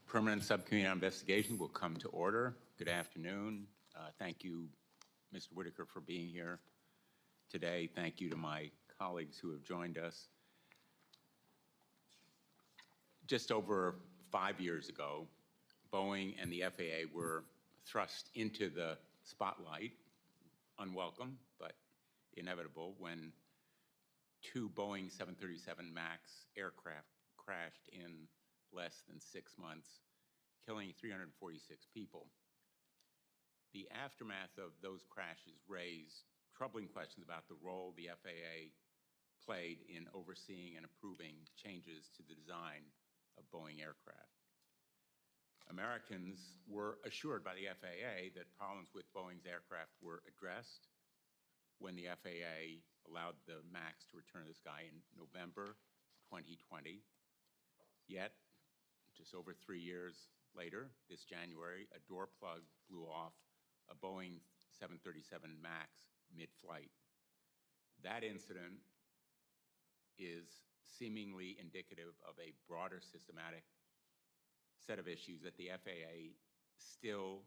Permanent Subcommittee on Investigation will come to order. Good afternoon. Thank you, Mr. Whitaker, for being here today. Thank you to my colleagues who have joined us. Just over 5 years ago, Boeing and the FAA were thrust into the spotlight, unwelcome but inevitable, when two Boeing 737 MAX aircraft crashed in less than 6 months, killing 346 people. The aftermath of those crashes raised troubling questions about the role the FAA played in overseeing and approving changes to the design of Boeing aircraft. Americans were assured by the FAA that problems with Boeing's aircraft were addressed when the FAA allowed the MAX to return to the sky in November 2020. Yet, just over 3 years later, this January, a door plug blew off a Boeing 737 MAX mid-flight. That incident is seemingly indicative of a broader systematic set of issues that the FAA still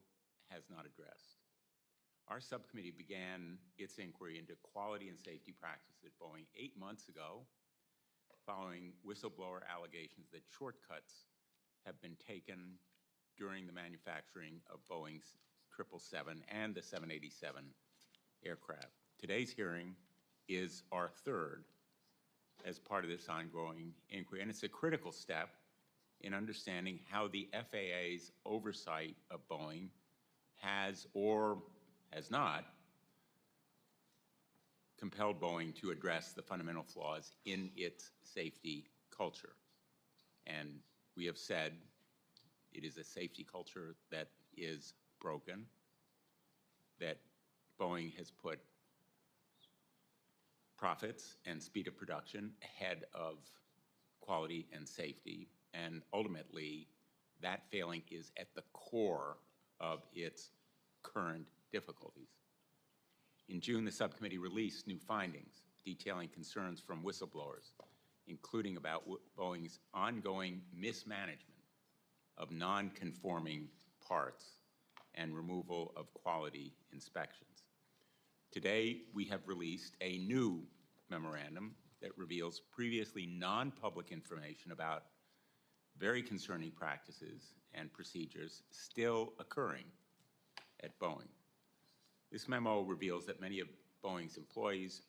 has not addressed. Our subcommittee began its inquiry into quality and safety practices at Boeing 8 months ago, following whistleblower allegations that shortcuts have been taken during the manufacturing of Boeing's 777 and the 787 aircraft. Today's hearing is our third as part of this ongoing inquiry, and it's a critical step in understanding how the FAA's oversight of Boeing has or has not compelled Boeing to address the fundamental flaws in its safety culture. And we have said it is a safety culture that is broken, that Boeing has put profits and speed of production ahead of quality and safety, and ultimately that failing is at the core of its current difficulties. In June, the subcommittee released new findings detailing concerns from whistleblowers, including about Boeing's ongoing mismanagement of non-conforming parts and removal of quality inspections. Today, we have released a new memorandum that reveals previously non-public information about very concerning practices and procedures still occurring at Boeing. This memo reveals that many of Boeing's employees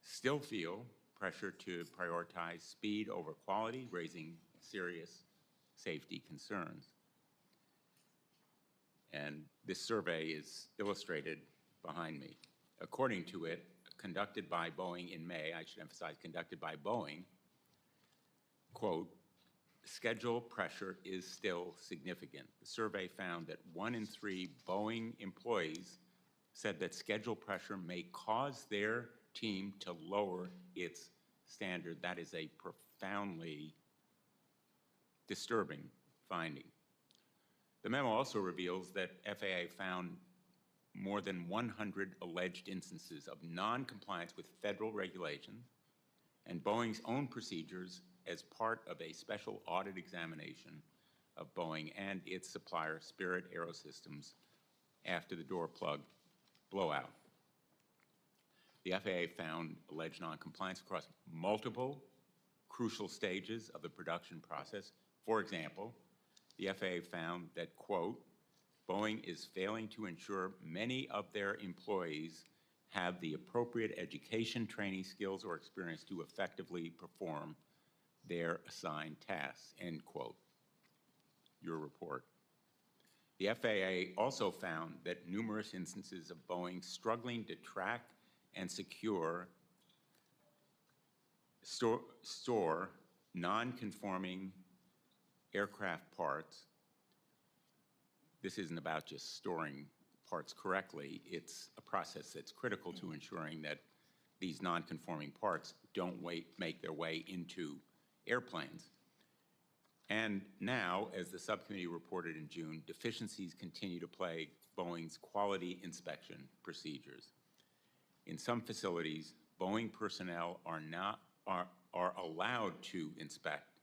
still feel pressure to prioritize speed over quality, raising serious safety concerns. And this survey is illustrated behind me. According to it, conducted by Boeing in May, I should emphasize conducted by Boeing, quote, schedule pressure is still significant. The survey found that 1 in 3 Boeing employees said that schedule pressure may cause their team to lower its standard. That is a profoundly disturbing finding. The memo also reveals that FAA found more than 100 alleged instances of non-compliance with federal regulations and Boeing's own procedures as part of a special audit examination of Boeing and its supplier, Spirit Aerosystems, after the door plug blowout. The FAA found alleged non-compliance across multiple crucial stages of the production process. For example, the FAA found that, quote, Boeing is failing to ensure many of their employees have the appropriate education, training, skills, or experience to effectively perform their assigned tasks, end quote. Your report. The FAA also found that numerous instances of Boeing struggling to track and store non-conforming aircraft parts. This isn't about just storing parts correctly. It's a process that's critical to ensuring that these non-conforming parts don't make their way into airplanes. And now, as the subcommittee reported in June, deficiencies continue to plague Boeing's quality inspection procedures. In some facilities, Boeing personnel are allowed to inspect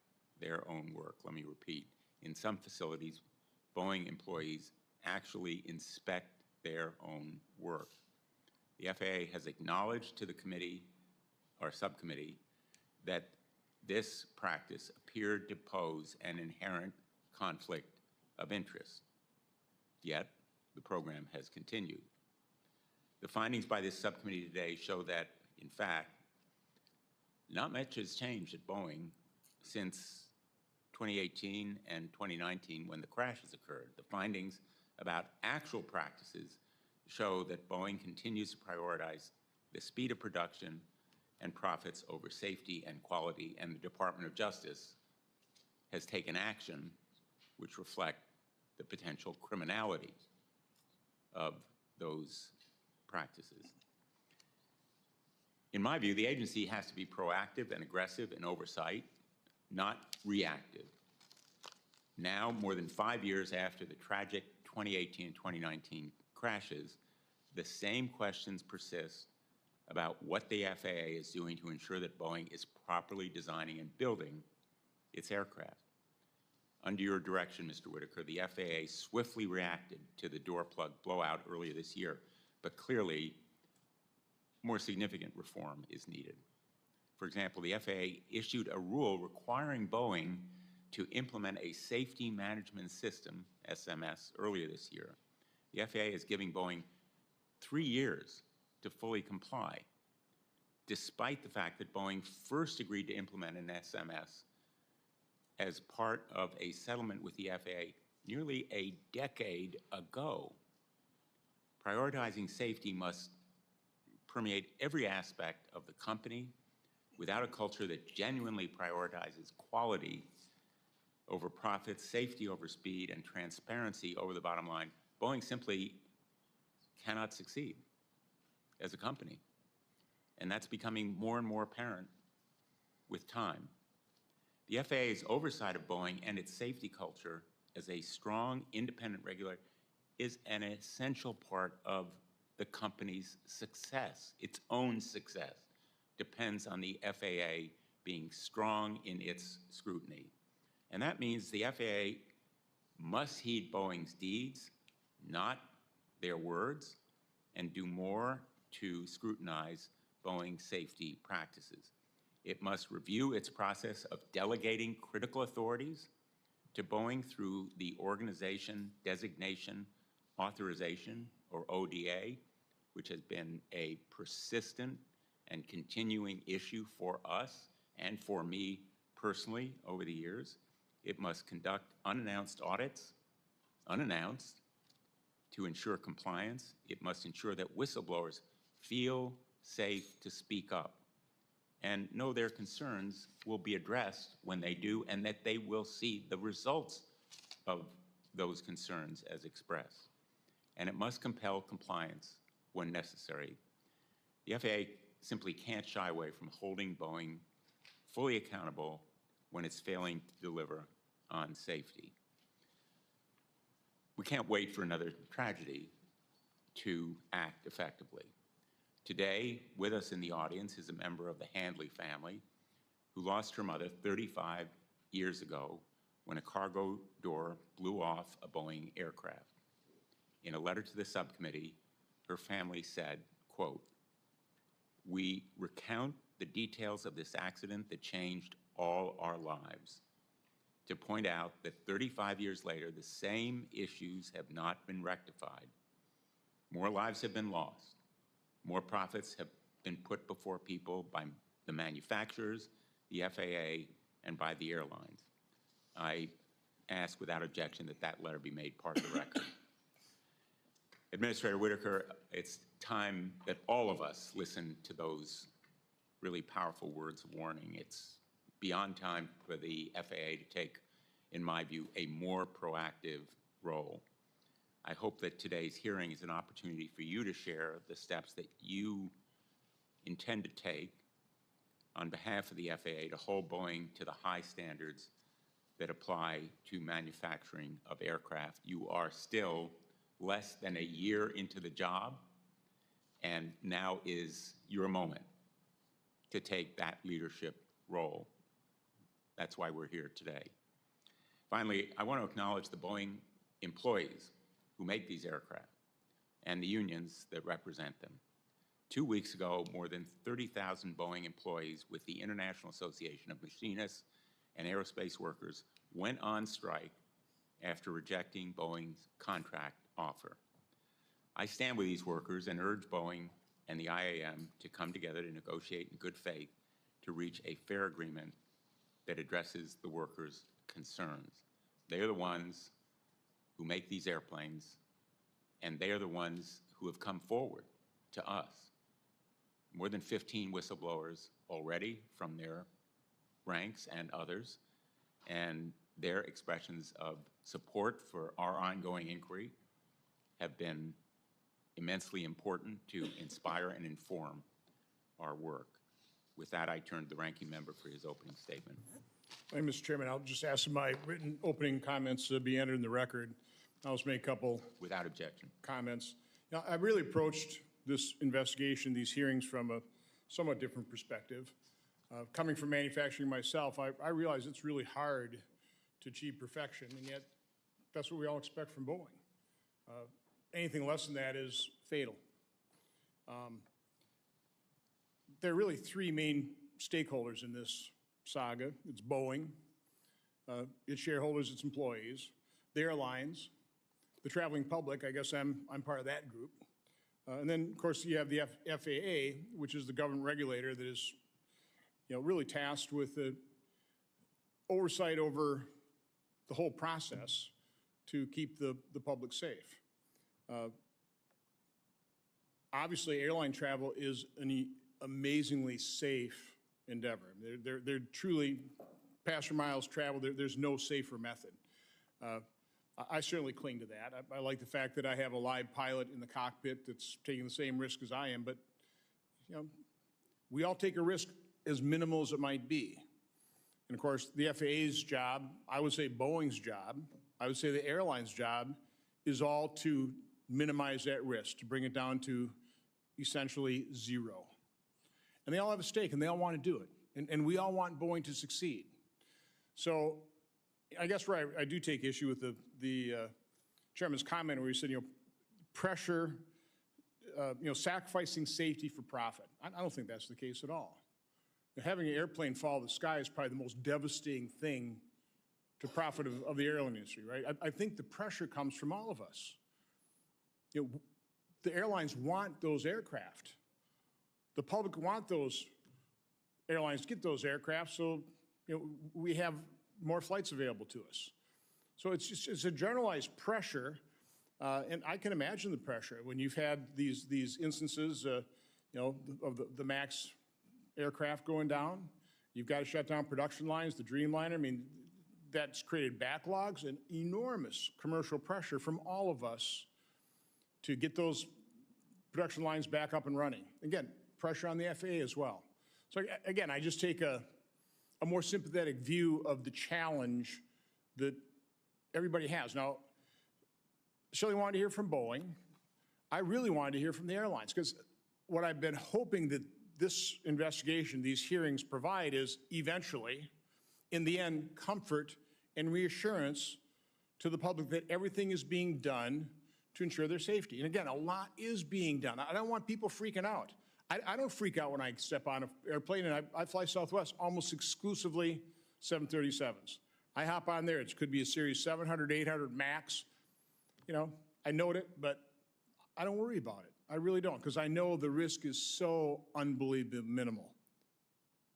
their own work. Let me repeat. in some facilities, Boeing employees actually inspect their own work. The FAA has acknowledged to the committee, or subcommittee, that this practice appeared to pose an inherent conflict of interest. Yet, the program has continued. The findings by this subcommittee today show that, in fact, not much has changed at Boeing since 2018 and 2019 when the crashes occurred. The findings about actual practices show that Boeing continues to prioritize the speed of production and profits over safety and quality, and the Department of Justice has taken action which reflect the potential criminality of those practices. In my view, the agency has to be proactive and aggressive in oversight, not reactive. Now, more than 5 years after the tragic 2018 and 2019 crashes, the same questions persist about what the FAA is doing to ensure that Boeing is properly designing and building its aircraft. Under your direction, Mr. Whitaker, the FAA swiftly reacted to the door plug blowout earlier this year, but clearly more significant reform is needed. For example, the FAA issued a rule requiring Boeing to implement a safety management system, SMS, earlier this year. The FAA is giving Boeing 3 years to fully comply, despite the fact that Boeing first agreed to implement an SMS as part of a settlement with the FAA nearly a decade ago. Prioritizing safety must permeate every aspect of the company. Without a culture that genuinely prioritizes quality over profits, safety over speed, and transparency over the bottom line, Boeing simply cannot succeed as a company. And that's becoming more and more apparent with time. The FAA's oversight of Boeing and its safety culture as a strong, independent regulator is an essential part of the company's success. Its own success depends on the FAA being strong in its scrutiny. And that means the FAA must heed Boeing's deeds, not their words, and do more to scrutinize Boeing's safety practices. It must review its process of delegating critical authorities to Boeing through the Organization Designation Authorization, or ODA, which has been a persistent and continuing issue for us and for me personally over the years. It must conduct unannounced audits, unannounced, to ensure compliance. It must ensure that whistleblowers feel safe to speak up and know their concerns will be addressed when they do, and that they will see the results of those concerns as expressed. And it must compel compliance when necessary. The FAA simply can't shy away from holding Boeing fully accountable when it's failing to deliver on safety. We can't wait for another tragedy to act effectively. Today, with us in the audience is a member of the Handley family who lost her mother 35 years ago when a cargo door blew off a Boeing aircraft. In a letter to the subcommittee, her family said, quote, "We recount the details of this accident that changed all our lives, to point out that 35 years later, the same issues have not been rectified. More lives have been lost. More profits have been put before people by the manufacturers, the FAA, and by the airlines." I ask without objection that that letter be made part of the record. Administrator Whitaker, it's time that all of us listen to those really powerful words of warning. It's beyond time for the FAA to take, in my view, a more proactive role. I hope that today's hearing is an opportunity for you to share the steps that you intend to take on behalf of the FAA to hold Boeing to the high standards that apply to manufacturing of aircraft. You are still less than a year into the job, and now is your moment to take that leadership role. That's why we're here today. Finally, I want to acknowledge the Boeing employees who make these aircraft and the unions that represent them. 2 weeks ago, more than 30,000 Boeing employees with the International Association of Machinists and Aerospace Workers went on strike after rejecting Boeing's contract offer. I stand with these workers and urge Boeing and the IAM to come together to negotiate in good faith to reach a fair agreement that addresses the workers' concerns. They are the ones who make these airplanes, and they are the ones who have come forward to us. More than 15 whistleblowers already from their ranks and others, and their expressions of support for our ongoing inquiry have been immensely important to inspire and inform our work. With that, I turn to the ranking member for his opening statement. Thank you, Mr. Chairman. I'll just ask my written opening comments to be entered in the record. I'll just make a couple without objection comments. Now, I really approached this investigation, these hearings, from a somewhat different perspective. Coming from manufacturing myself, I realize it's really hard to achieve perfection, and yet that's what we all expect from Boeing. Anything less than that is fatal. There are really three main stakeholders in this saga. It's Boeing, its shareholders, its employees, the airlines, the traveling public. I guess I'm part of that group. And then, of course, you have the FAA, which is the government regulator that is, really tasked with the oversight over the whole process to keep the public safe. Obviously, airline travel is an amazingly safe endeavor. They're truly, passenger miles traveled, there's no safer method. I certainly cling to that. I like the fact that I have a live pilot in the cockpit that's taking the same risk as I am, but we all take a risk as minimal as it might be. And of course, the FAA's job, I would say Boeing's job, I would say the airline's job is all to minimize that risk, to bring it down to essentially zero. And they all have a stake, and they all want to do it. And we all want Boeing to succeed. So I guess where I do take issue with the chairman's comment where he said, pressure, sacrificing safety for profit. I don't think that's the case at all. Having an airplane fall out of the sky is probably the most devastating thing to profit of the airline industry, right? I think the pressure comes from all of us. The airlines want those aircraft. The public want those airlines to get those aircraft, so we have more flights available to us. So it's a generalized pressure, and I can imagine the pressure when you've had these instances, of the MAX aircraft going down. You've got to shut down production lines, the Dreamliner. I mean, that's created backlogs and enormous commercial pressure from all of us to get those production lines back up and running. Again, pressure on the FAA as well. So again, I just take a more sympathetic view of the challenge that everybody has. Now, Shelley wanted to hear from Boeing. I really wanted to hear from the airlines, because what I've been hoping that this investigation, these hearings provide is eventually, in the end, comfort and reassurance to the public that everything is being done to ensure their safety. And again, a lot is being done. I don't want people freaking out. I don't freak out when I step on an airplane, and I fly Southwest almost exclusively 737s. I hop on there. It could be a Series 700, 800 MAX. I note it, but I don't worry about it. I really don't, because I know the risk is so unbelievably minimal.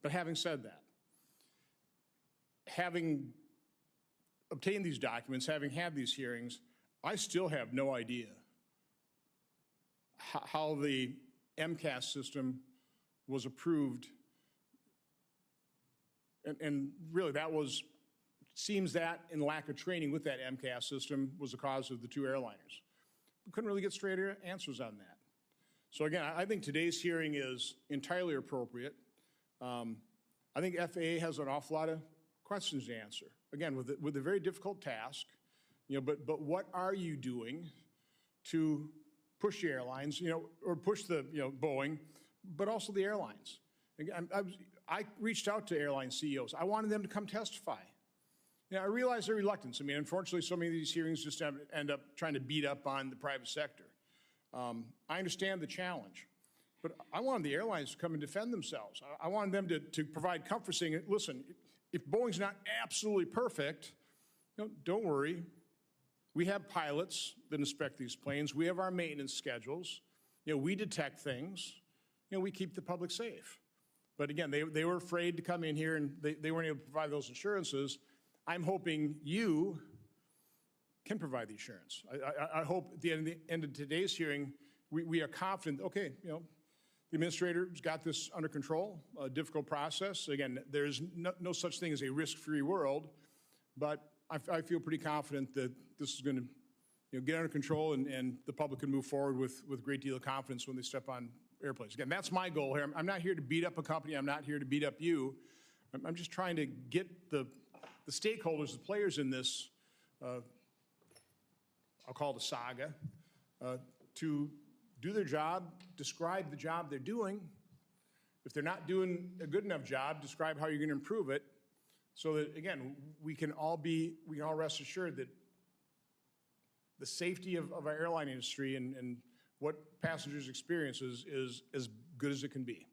But having said that, having obtained these documents, having had these hearings, I still have no idea how the MCAS system was approved. And really, seems that and lack of training with that MCAS system was the cause of the two airliners. We couldn't really get straight answers on that. So again, I think today's hearing is entirely appropriate. I think FAA has an awful lot of questions to answer. Again, with a very difficult task, but what are you doing to push the airlines, or push the, Boeing, but also the airlines? Again, I reached out to airline CEOs. I wanted them to come testify. I realize their reluctance. I mean, unfortunately, so many of these hearings just end up trying to beat up on the private sector. I understand the challenge, but I wanted the airlines to come and defend themselves. I wanted them to provide comfort, saying, listen, if Boeing's not absolutely perfect, don't worry. We have pilots that inspect these planes. We have our maintenance schedules. We detect things. We keep the public safe. But again, they were afraid to come in here, and they weren't able to provide those assurances. I'm hoping you can provide the assurance. I hope at the end of today's hearing, we are confident, okay, the administrator's got this under control, a difficult process. Again, there's no such thing as a risk-free world, but I feel pretty confident that this is going to get under control, and the public can move forward with a great deal of confidence when they step on airplanes. Again, that's my goal here. I'm not here to beat up a company. I'm not here to beat up you. I'm just trying to get the stakeholders, the players in this, I'll call it a saga, to do their job, describe the job they're doing. If they're not doing a good enough job, describe how you're going to improve it, so that, again, we can all rest assured that the safety of our airline industry and what passengers experience is as good as it can be.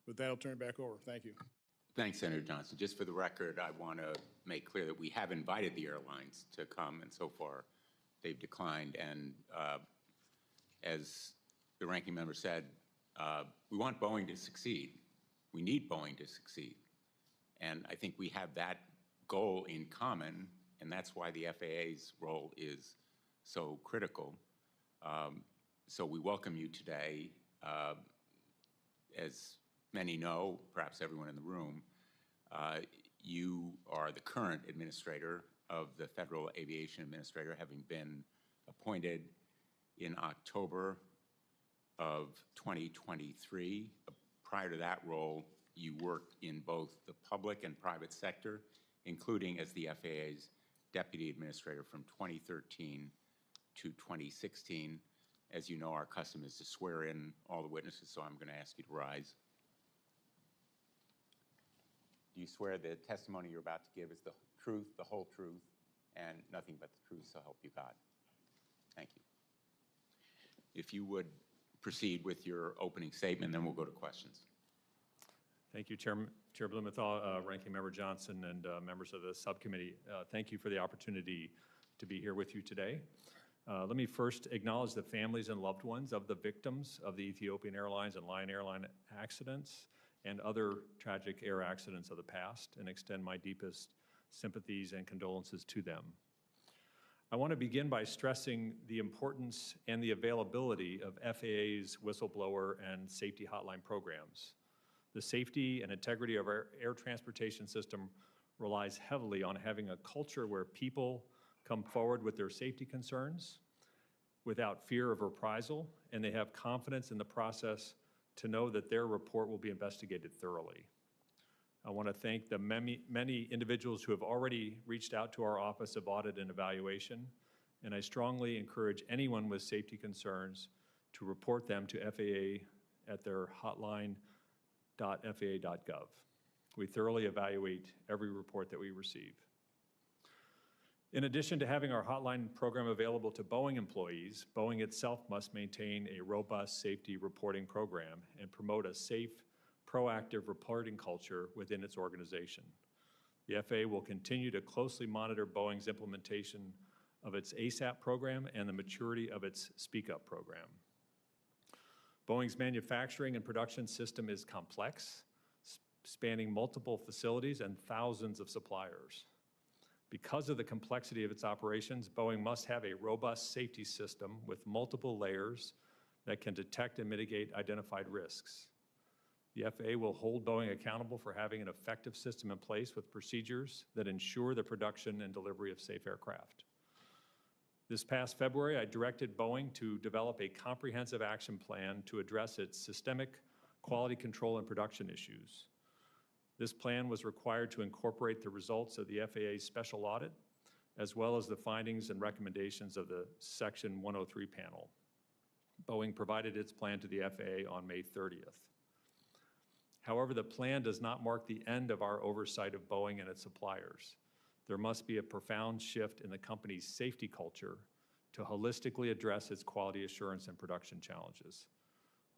With that, I'll turn it back over. Thank you. Thanks, Senator Johnson. Just for the record, I want to make clear that we have invited the airlines to come, and so far they've declined. And as the ranking member said, we want Boeing to succeed. We need Boeing to succeed. And I think we have that goal in common, and that's why the FAA's role is so critical. So we welcome you today. As many know, perhaps everyone in the room, you are the current administrator of the Federal Aviation Administrator, having been appointed in October of 2023. Prior to that role, you worked in both the public and private sector, including as the FAA's Deputy Administrator from 2013 to 2016. As you know, our custom is to swear in all the witnesses, so I'm going to ask you to rise. Do you swear the testimony you're about to give is the truth, the whole truth, and nothing but the truth, so help you God? Thank you. If you would proceed with your opening statement, then we'll go to questions. Thank you, Chair Blumenthal, Ranking Member Johnson, and members of the subcommittee. Thank you for the opportunity to be here with you today. Let me first acknowledge the families and loved ones of the victims of the Ethiopian Airlines and Lion Airline accidents and other tragic air accidents of the past, and extend my deepest sympathies and condolences to them. I want to begin by stressing the importance and the availability of FAA's whistleblower and safety hotline programs. The safety and integrity of our air transportation system relies heavily on having a culture where people come forward with their safety concerns without fear of reprisal, and they have confidence in the process to know that their report will be investigated thoroughly. I want to thank the many individuals who have already reached out to our Office of Audit and Evaluation, and I strongly encourage anyone with safety concerns to report them to FAA at their hotline.faa.gov. We thoroughly evaluate every report that we receive. In addition to having our hotline program available to Boeing employees, Boeing itself must maintain a robust safety reporting program and promote a safe, proactive reporting culture within its organization. The FAA will continue to closely monitor Boeing's implementation of its ASAP program and the maturity of its Speak Up program. Boeing's manufacturing and production system is complex, spanning multiple facilities and thousands of suppliers. Because of the complexity of its operations, Boeing must have a robust safety system with multiple layers that can detect and mitigate identified risks. The FAA will hold Boeing accountable for having an effective system in place with procedures that ensure the production and delivery of safe aircraft. This past February, I directed Boeing to develop a comprehensive action plan to address its systemic quality control and production issues. This plan was required to incorporate the results of the FAA's special audit, as well as the findings and recommendations of the Section 103 panel. Boeing provided its plan to the FAA on May 30th. However, the plan does not mark the end of our oversight of Boeing and its suppliers. there must be a profound shift in the company's safety culture to holistically address its quality assurance and production challenges.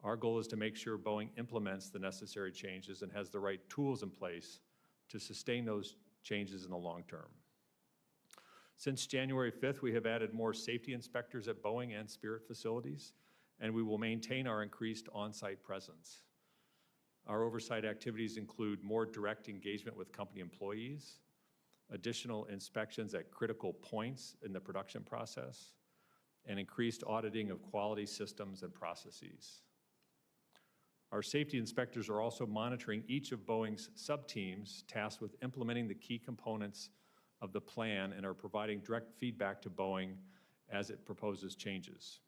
Our goal is to make sure Boeing implements the necessary changes and has the right tools in place to sustain those changes in the long term. Since January 5th, we have added more safety inspectors at Boeing and Spirit facilities, and we will maintain our increased on-site presence. Our oversight activities include more direct engagement with company employees, additional inspections at critical points in the production process, and increased auditing of quality systems and processes. Our safety inspectors are also monitoring each of Boeing's sub-teams tasked with implementing the key components of the plan and are providing direct feedback to Boeing as it proposes changes.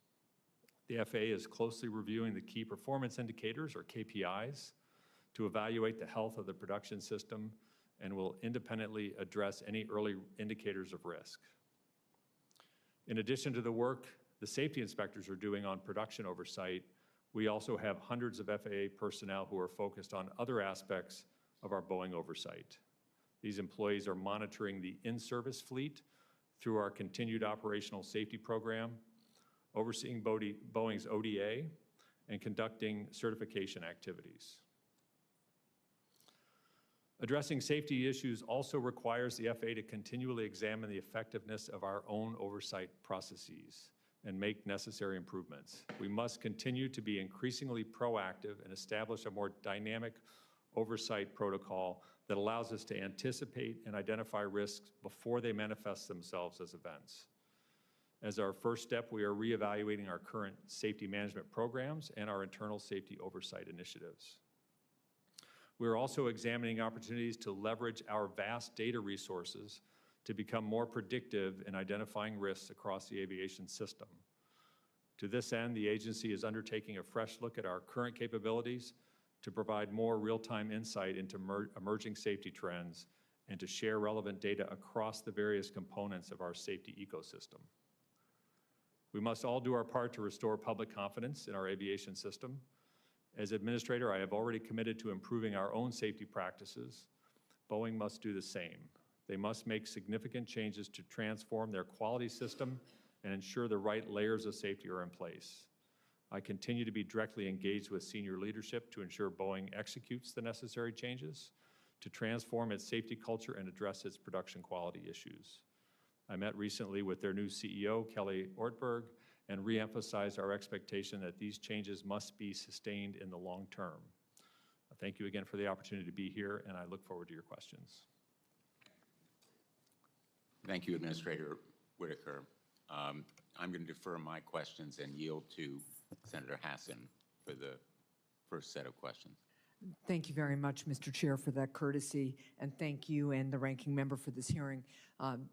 The FAA is closely reviewing the key performance indicators, or KPIs, to evaluate the health of the production system and will independently address any early indicators of risk. In addition to the work the safety inspectors are doing on production oversight, we also have hundreds of FAA personnel who are focused on other aspects of our Boeing oversight. These employees are monitoring the in-service fleet through our continued operational safety program, overseeing Boeing's ODA, and conducting certification activities. Addressing safety issues also requires the FAA to continually examine the effectiveness of our own oversight processes and make necessary improvements. We must continue to be increasingly proactive and establish a more dynamic oversight protocol that allows us to anticipate and identify risks before they manifest themselves as events. As our first step, we are reevaluating our current safety management programs and our internal safety oversight initiatives. We are also examining opportunities to leverage our vast data resources to become more predictive in identifying risks across the aviation system. To this end, the agency is undertaking a fresh look at our current capabilities to provide more real-time insight into emerging safety trends and to share relevant data across the various components of our safety ecosystem. We must all do our part to restore public confidence in our aviation system. As administrator, I have already committed to improving our own safety practices. Boeing must do the same. They must make significant changes to transform their quality system and ensure the right layers of safety are in place. I continue to be directly engaged with senior leadership to ensure Boeing executes the necessary changes to transform its safety culture and address its production quality issues. I met recently with their new CEO, Kelly Ortberg, and re-emphasized our expectation that these changes must be sustained in the long term. Thank you again for the opportunity to be here, and I look forward to your questions. Thank you, Administrator Whitaker. I'm going to defer my questions and yield to Senator Hassan for the first set of questions. Thank you very much, Mr. Chair, for that courtesy, and thank you and the ranking member for this hearing.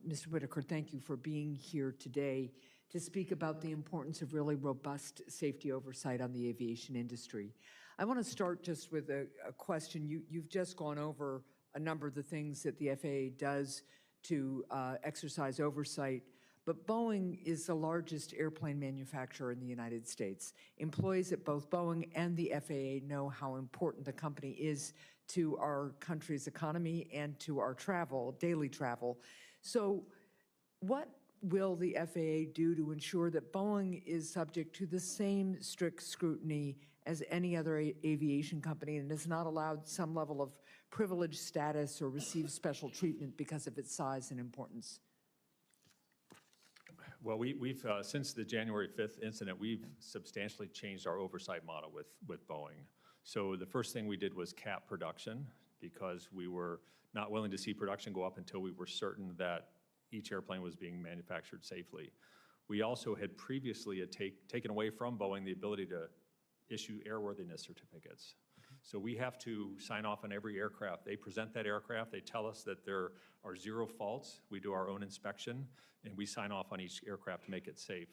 Mr. Whitaker, thank you for being here today to speak about the importance of really robust safety oversight on the aviation industry. I want to start just with a question. You've just gone over a number of the things that the FAA does to exercise oversight, but Boeing is the largest airplane manufacturer in the United States. Employees at both Boeing and the FAA know how important the company is to our country's economy and to our travel, daily travel. So what will the FAA do to ensure that Boeing is subject to the same strict scrutiny as any other aviation company and is not allowed some level of privileged status or receive special treatment because of its size and importance? Well, we've since the January 5th incident, we've substantially changed our oversight model with Boeing. So the first thing we did was cap production because we were not willing to see production go up until we were certain that each airplane was being manufactured safely. We also had previously taken away from Boeing the ability to issue airworthiness certificates. So we have to sign off on every aircraft. They present that aircraft, they tell us that there are 0 faults. We do our own inspection, and we sign off on each aircraft to make it safe.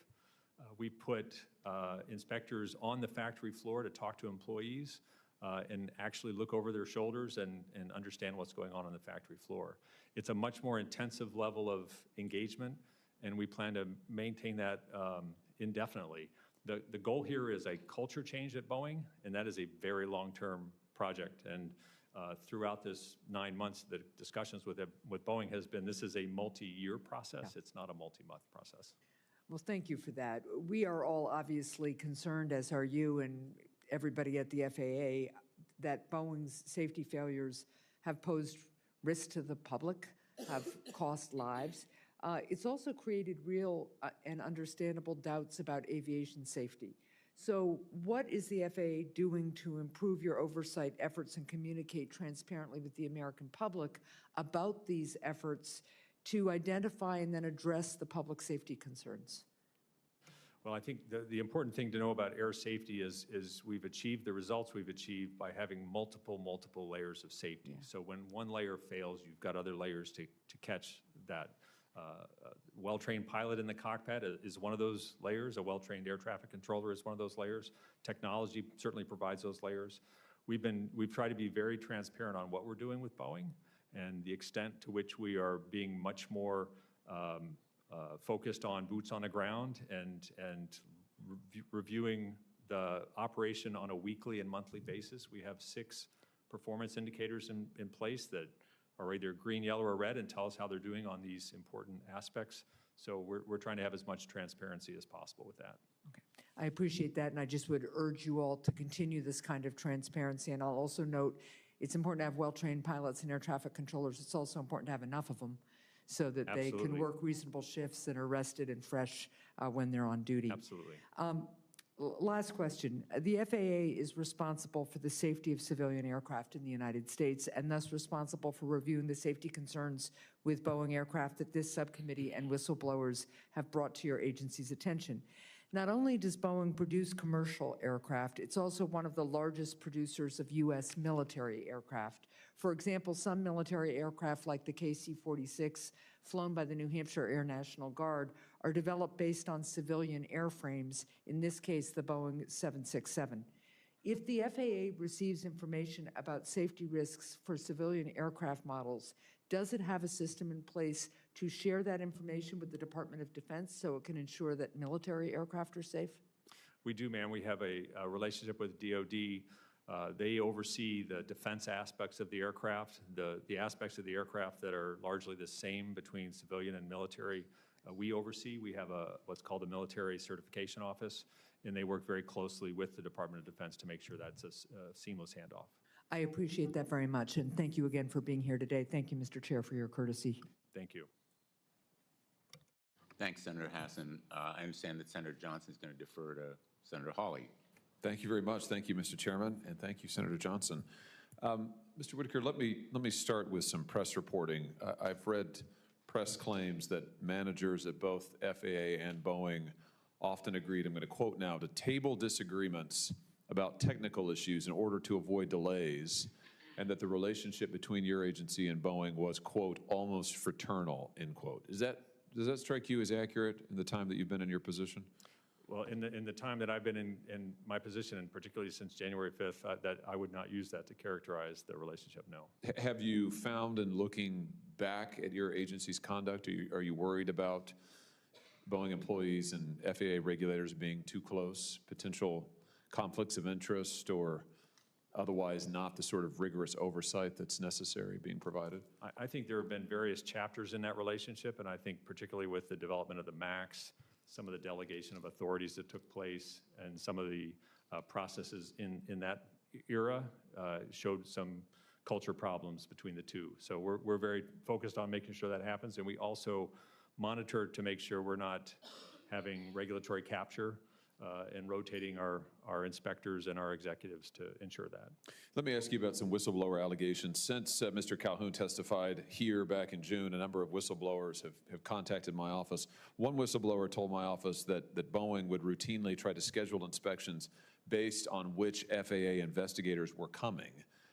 We put inspectors on the factory floor to talk to employees and actually look over their shoulders and understand what's going on the factory floor. It's a much more intensive level of engagement, and we plan to maintain that indefinitely. The goal here is a culture change at Boeing, and that is a very long-term project. And throughout this 9 months, the discussions with Boeing has been, this is a multi-year process. It's not a multi-month process. Well, thank you for that. We are all obviously concerned, as are you and everybody at the FAA, that Boeing's safety failures have posed risk to the public, have cost lives. It's also created real and understandable doubts about aviation safety. So what is the FAA doing to improve your oversight efforts and communicate transparently with the American public about these efforts to identify and then address the public safety concerns? Well, I think the important thing to know about air safety is we've achieved the results we've achieved by having multiple layers of safety. Yeah. So when one layer fails, you've got other layers to catch that. Well-trained pilot in the cockpit is one of those layers. A well-trained air traffic controller is one of those layers. Technology certainly provides those layers. We've tried to be very transparent on what we're doing with Boeing and the extent to which we are being much more focused on boots on the ground and reviewing the operation on a weekly and monthly basis. We have 6 performance indicators in place that are either green, yellow, or red and tell us how they're doing on these important aspects. So we're trying to have as much transparency as possible with that. Okay. I appreciate that, and I just would urge you all to continue this kind of transparency. And I'll also note it's important to have well-trained pilots and air traffic controllers. It's also important to have enough of them so that Absolutely. They can work reasonable shifts and are rested and fresh when they're on duty. Absolutely. Last question. The FAA is responsible for the safety of civilian aircraft in the United States and thus responsible for reviewing the safety concerns with Boeing aircraft that this subcommittee and whistleblowers have brought to your agency's attention. Not only does Boeing produce commercial aircraft, it's also one of the largest producers of U.S. military aircraft. For example, some military aircraft like the KC-46, flown by the New Hampshire Air National Guard, are developed based on civilian airframes, in this case, the Boeing 767. If the FAA receives information about safety risks for civilian aircraft models, does it have a system in place to share that information with the Department of Defense so it can ensure that military aircraft are safe? We do, ma'am. We have a relationship with DoD. They oversee the defense aspects of the aircraft, the aspects of the aircraft that are largely the same between civilian and military. We oversee. We have what's called a military certification office, and they work very closely with the Department of Defense to make sure that's a seamless handoff. I appreciate that very much, and thank you again for being here today. Thank you, Mr. Chair, for your courtesy. Thank you. Thanks, Senator Hassan. I understand that Senator Johnson is going to defer to Senator Hawley. Thank you very much. Thank you, Mr. Chairman, and thank you, Senator Johnson. Mr. Whitaker, let me start with some press reporting. I've read press claims that managers at both FAA and Boeing often agreed, I'm going to quote now, to table disagreements about technical issues in order to avoid delays, and that the relationship between your agency and Boeing was, quote, almost fraternal, end quote. Does that strike you as accurate in the time that you've been in your position? Well, in the time that I've been in my position, and particularly since January 5th, that I would not use that to characterize the relationship, no. Have you found, in looking back at your agency's conduct, are you worried about Boeing employees and FAA regulators being too close, potential conflicts of interest, or otherwise not the sort of rigorous oversight that's necessary being provided? I think there have been various chapters in that relationship, and I think particularly with the development of the MAX, some of the delegation of authorities that took place, and some of the processes in that era showed some culture problems between the two. So we're very focused on making sure that happens, and we also monitor to make sure we're not having regulatory capture and rotating our inspectors and our executives to ensure that. Let me ask you about some whistleblower allegations. Since Mr. Calhoun testified here back in June, a number of whistleblowers have contacted my office. One whistleblower told my office that Boeing would routinely try to schedule inspections based on which FAA investigators were coming,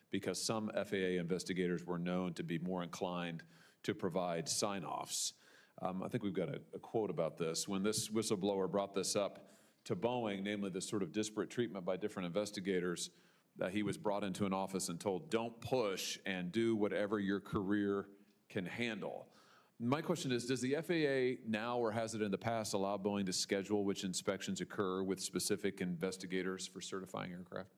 because some FAA investigators were known to be more inclined to provide sign-offs. I think we've got a quote about this. When this whistleblower brought this up to Boeing, namely the sort of disparate treatment by different investigators, that he was brought into an office and told, don't push and do whatever your career can handle. My question is, does the FAA now, or has it in the past, allow Boeing to schedule which inspections occur with specific investigators for certifying aircraft?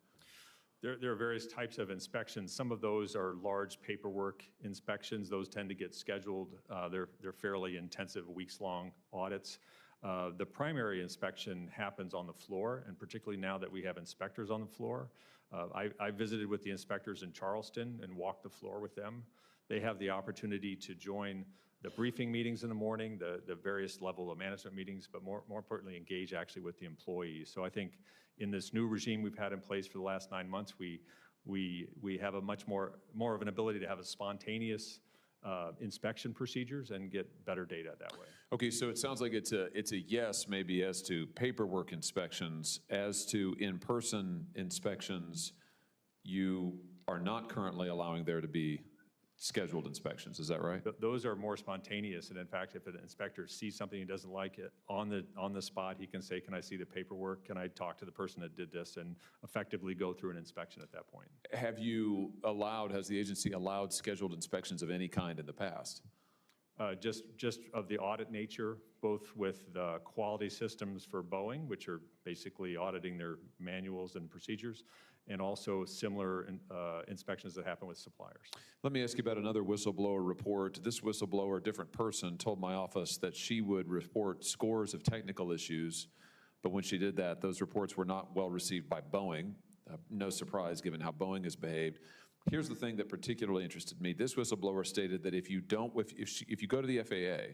There are various types of inspections. Some of those are large paperwork inspections. Those tend to get scheduled. They're fairly intensive, weeks-long audits. The primary inspection happens on the floor, and particularly now that we have inspectors on the floor. I visited with the inspectors in Charleston and walked the floor with them. They have the opportunity to join the briefing meetings in the morning, the various level of management meetings, but more importantly, engage actually with the employees. So I think in this new regime we've had in place for the last 9 months, we have a much more of an ability to have a spontaneous inspection procedures and get better data that way. Okay, so it sounds like it's a yes maybe as to paperwork inspections. As to in-person inspections, you are not currently allowing there to be scheduled inspections, is that right? Those are more spontaneous, and in fact, if an inspector sees something he doesn't like it on the spot, he can say, can I see the paperwork? Can I talk to the person that did this, and effectively go through an inspection at that point. Has the agency allowed scheduled inspections of any kind in the past? Just of the audit nature, both with the quality systems for Boeing, which are basically auditing their manuals and procedures, and also similar inspections that happen with suppliers. Let me ask you about another whistleblower report. This whistleblower, a different person, told my office that she would report scores of technical issues, but when she did that, those reports were not well received by Boeing. No surprise given how Boeing has behaved. Here's the thing that particularly interested me. This whistleblower stated that if you go to the FAA,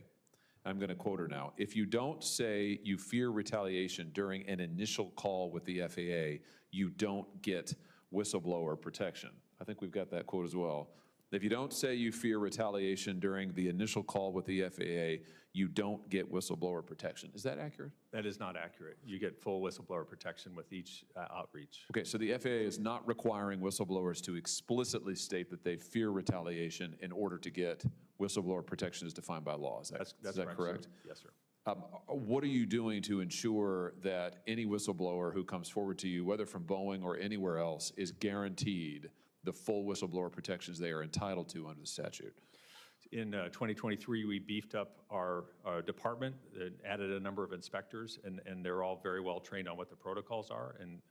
I'm going to quote her now, if you don't say you fear retaliation during an initial call with the FAA, you don't get whistleblower protection. I think we've got that quote as well. If you don't say you fear retaliation during the initial call with the FAA, you don't get whistleblower protection. Is that accurate? That is not accurate. You get full whistleblower protection with each outreach. Okay, so the FAA is not requiring whistleblowers to explicitly state that they fear retaliation in order to get whistleblower protection as defined by law. Is that correct? Sir. Yes, sir. What are you doing to ensure that any whistleblower who comes forward to you, whether from Boeing or anywhere else, is guaranteed the full whistleblower protections they are entitled to under the statute? In 2023, we beefed up our department, added a number of inspectors, and they're all very well trained on what the protocols are. And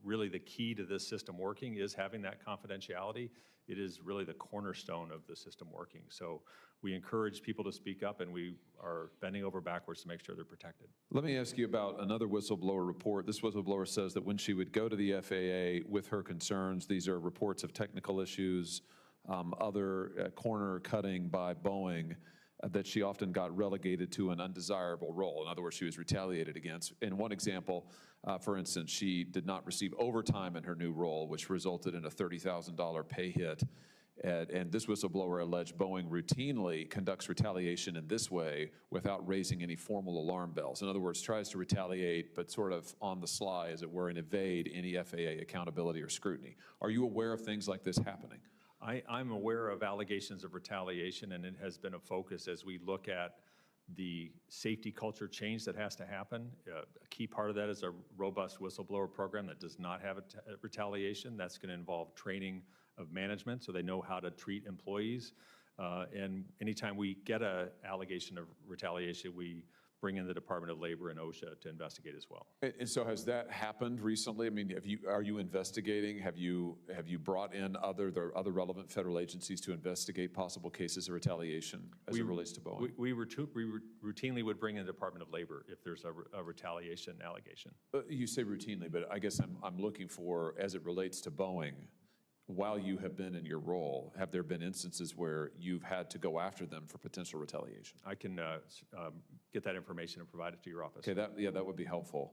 really the key to this system working is having that confidentiality. It is really the cornerstone of the system working. So we encourage people to speak up, and we are bending over backwards to make sure they're protected. Let me ask you about another whistleblower report. This whistleblower says that when she would go to the FAA with her concerns, these are reports of technical issues, other corner cutting by Boeing, that she often got relegated to an undesirable role. In other words, she was retaliated against. In one example, for instance, she did not receive overtime in her new role, which resulted in a $30,000 pay hit. And this whistleblower alleged Boeing routinely conducts retaliation in this way without raising any formal alarm bells. In other words, tries to retaliate, but sort of on the sly, as it were, and evade any FAA accountability or scrutiny. Are you aware of things like this happening? I'm aware of allegations of retaliation, and it has been a focus as we look at the safety culture change that has to happen. A key part of that is a robust whistleblower program that does not have retaliation. That's going to involve training of management so they know how to treat employees. And anytime we get an allegation of retaliation, we bring in the Department of Labor and OSHA to investigate as well. And so has that happened recently? I mean, are you investigating? Have you brought in other relevant federal agencies to investigate possible cases of retaliation as it relates to Boeing? We routinely would bring in the Department of Labor if there's a retaliation allegation. You say routinely, but I guess I'm looking for, as it relates to Boeing, while you have been in your role, have there been instances where you've had to go after them for potential retaliation? I can get that information and provide it to your office. Okay, that would be helpful.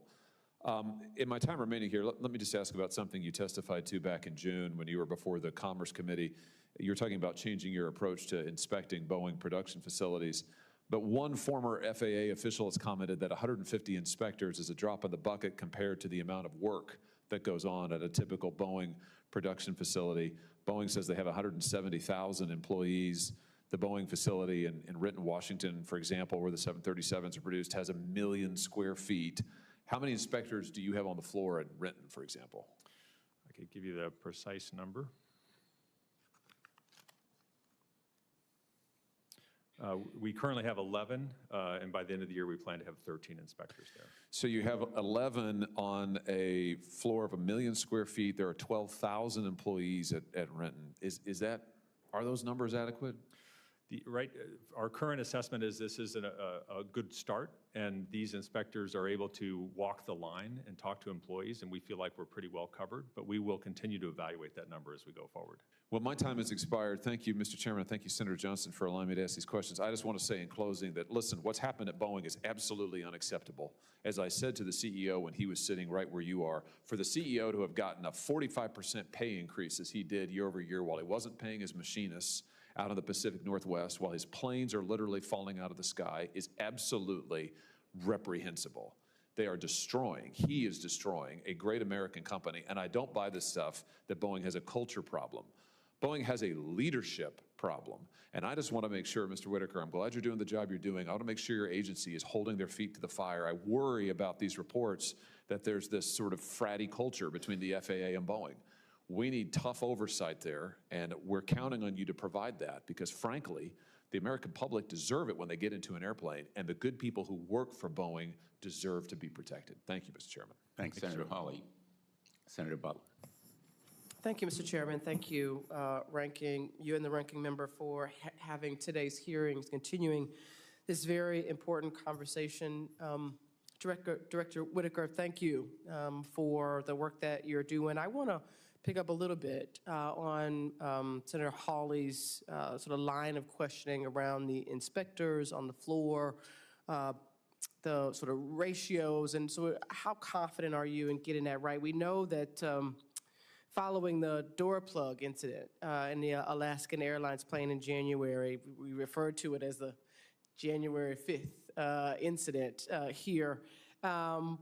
In my time remaining here, let me just ask about something you testified to back in June when you were before the Commerce Committee. You were talking about changing your approach to inspecting Boeing production facilities. But one former FAA official has commented that 150 inspectors is a drop in the bucket compared to the amount of work that goes on at a typical Boeing production facility. Boeing says they have 170,000 employees. The Boeing facility in Renton, Washington, for example, where the 737s are produced, has 1 million square feet. How many inspectors do you have on the floor at Renton, for example? I could give you the precise number. We currently have 11, and by the end of the year, we plan to have 13 inspectors there. So you have 11 on a floor of 1 million square feet. There are 12,000 employees at Renton. Are those numbers adequate? Our current assessment is this is a good start, and these inspectors are able to walk the line and talk to employees, and we feel like we're pretty well covered, but we will continue to evaluate that number as we go forward. Well, my time has expired. Thank you, Mr. Chairman, and thank you, Senator Johnson, for allowing me to ask these questions. I just want to say in closing that, listen, what's happened at Boeing is absolutely unacceptable. As I said to the CEO when he was sitting right where you are, for the CEO to have gotten a 45% pay increase as he did year over year while he wasn't paying his machinists out in the Pacific Northwest, while his planes are literally falling out of the sky, is absolutely reprehensible. They are destroying, he is destroying a great American company, and I don't buy this stuff that Boeing has a culture problem. Boeing has a leadership problem, and I just want to make sure, Mr. Whitaker, I'm glad you're doing the job you're doing. I want to make sure your agency is holding their feet to the fire. I worry about these reports that there's this sort of fratty culture between the FAA and Boeing. We need tough oversight there, and we're counting on you to provide that because, frankly, the American public deserve it when they get into an airplane, and the good people who work for Boeing deserve to be protected. Thank you, Mr. Chairman. Thanks, Senator Hawley. Senator Butler. Thank you, Mr. Chairman. Thank you, you and the ranking member for having today's hearings, continuing this very important conversation. Director Whitaker, thank you for the work that you're doing. I want to pick up a little bit on Senator Hawley's sort of line of questioning around the inspectors on the floor, the sort of ratios, and so how confident are you in getting that right? We know that following the door plug incident in the Alaskan Airlines plane in January, we referred to it as the January 5th incident here. The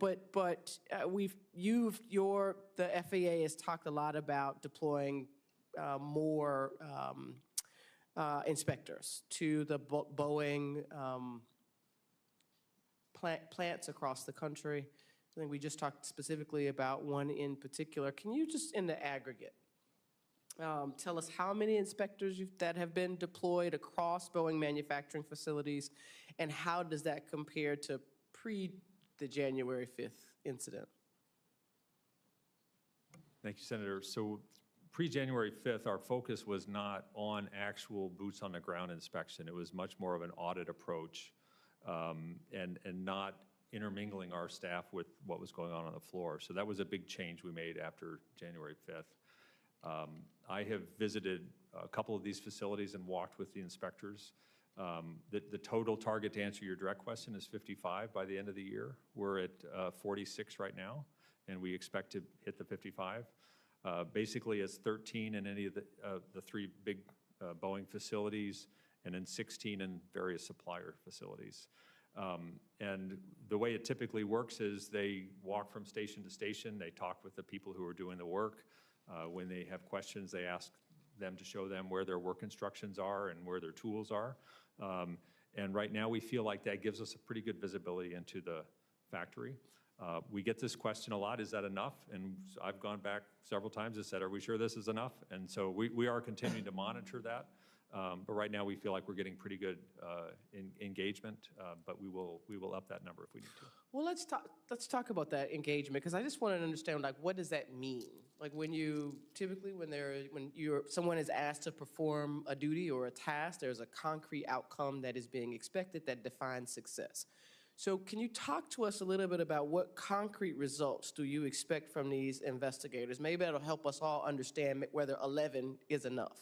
FAA has talked a lot about deploying more inspectors to the Boeing plants across the country. I think we just talked specifically about one in particular. Can you just, in the aggregate, tell us how many inspectors that have been deployed across Boeing manufacturing facilities, and how does that compare to the January 5th incident? Thank you, Senator. So pre-January 5th, our focus was not on actual boots on the ground inspection. It was much more of an audit approach and not intermingling our staff with what was going on the floor. So that was a big change we made after January 5th. I have visited a couple of these facilities and walked with the inspectors. The total target, to answer your direct question, is 55 by the end of the year. We're at 46 right now, and we expect to hit the 55. Basically, it's 13 in any of the three big Boeing facilities, and then 16 in various supplier facilities. And the way it typically works is they walk from station to station. They talk with the people who are doing the work. When they have questions, they ask them to show them where their work instructions are and where their tools are. And right now, we feel like that gives us a pretty good visibility into the factory. We get this question a lot, is that enough? And I've gone back several times and said, are we sure this is enough? And so we are continuing to monitor that. But right now, we feel like we're getting pretty good engagement, but we will up that number if we need to. Well, let's talk about that engagement, because I just want to understand, like, what does that mean? Like, someone is asked to perform a duty or a task, there's a concrete outcome that is being expected that defines success. So can you talk to us a little bit about what concrete results do you expect from these investigators? Maybe that'll help us all understand whether 11 is enough.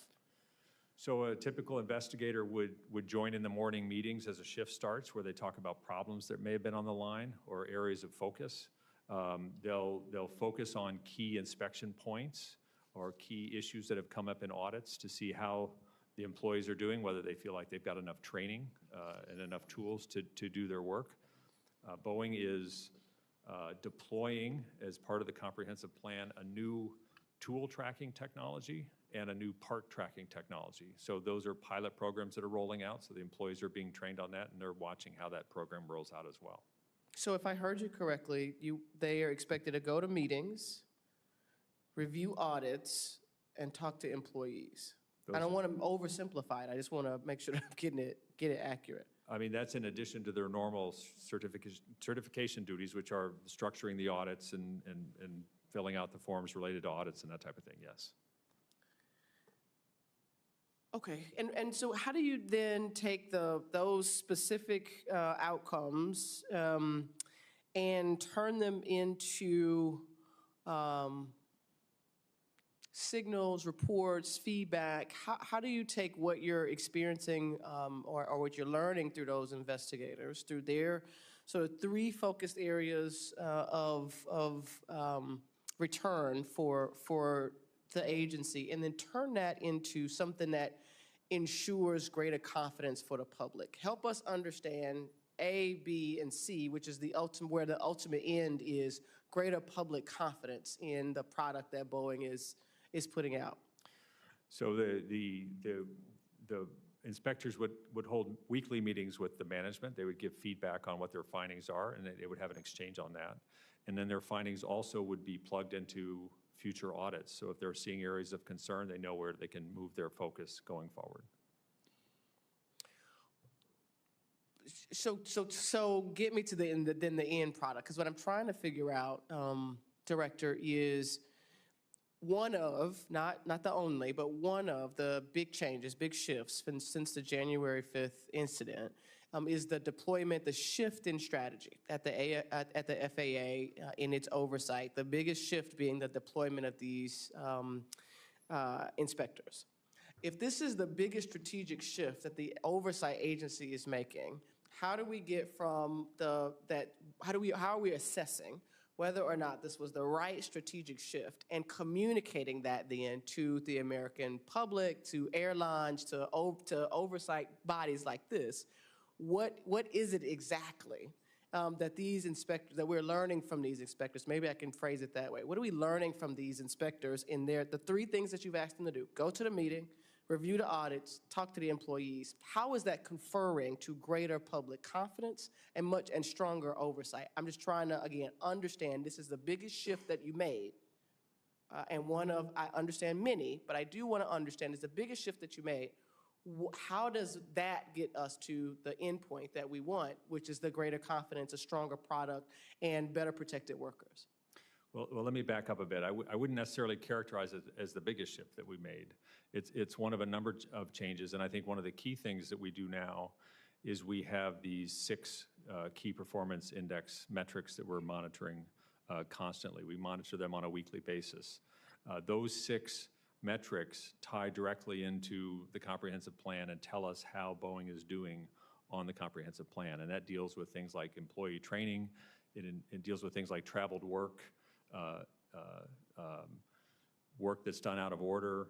So a typical investigator would join in the morning meetings as a shift starts, where they talk about problems that may have been on the line or areas of focus. They'll focus on key inspection points or key issues that have come up in audits to see how the employees are doing, whether they feel like they've got enough training and enough tools to do their work. Boeing is deploying, as part of the comprehensive plan, a new tool tracking technology and a new part tracking technology. So those are pilot programs that are rolling out, so the employees are being trained on that, and they're watching how that program rolls out as well. So if I heard you correctly, they are expected to go to meetings, review audits, and talk to employees. I don't want to oversimplify it. I just want to make sure that I'm get it accurate. I mean, that's in addition to their normal certification duties, which are structuring the audits and filling out the forms related to audits and that type of thing, yes. Okay, and so how do you then take those specific outcomes and turn them into signals, reports, feedback? How do you take what you're experiencing or what you're learning through those investigators, through their sort of 3 focused areas of return for the agency, and then turn that into something that ensures greater confidence for the public? Help us understand A, B, and C, which is where the ultimate end is greater public confidence in the product that Boeing is putting out. So the inspectors would hold weekly meetings with the management. They would give feedback on what their findings are, and they would have an exchange on that. And then their findings also would be plugged into future audits. So if they're seeing areas of concern, they know where they can move their focus going forward. So get me to the end product, because what I'm trying to figure out, Director, is one of, not the only, but one of the big changes, big shifts since the January 5th incident is the deployment, the shift in strategy at the FAA in its oversight, the biggest shift being the deployment of these inspectors. If this is the biggest strategic shift that the oversight agency is making, how do we get from how are we assessing whether or not this was the right strategic shift and communicating that then to the American public, to airlines, to oversight bodies like this? What is it exactly that these inspectors, that we're learning from these inspectors? Maybe I can phrase it that way. What are we learning from these inspectors in the 3 things that you've asked them to do? Go to the meeting, review the audits, talk to the employees. How is that conferring to greater public confidence and stronger oversight? I'm just trying to, again, understand this is the biggest shift that you made. And I understand many, but I do want to understand it's the biggest shift that you made. How does that get us to the end point that we want, which is the greater confidence, a stronger product, and better protected workers? Well, let me back up a bit. I wouldn't necessarily characterize it as the biggest shift that we made. It's one of a number of changes, and I think one of the key things that we do now is we have these 6 key performance index metrics that we're monitoring constantly. We monitor them on a weekly basis. Those 6 metrics tie directly into the comprehensive plan and tell us how Boeing is doing on the comprehensive plan, and that deals with things like employee training. It deals with things like traveled work, work that's done out of order,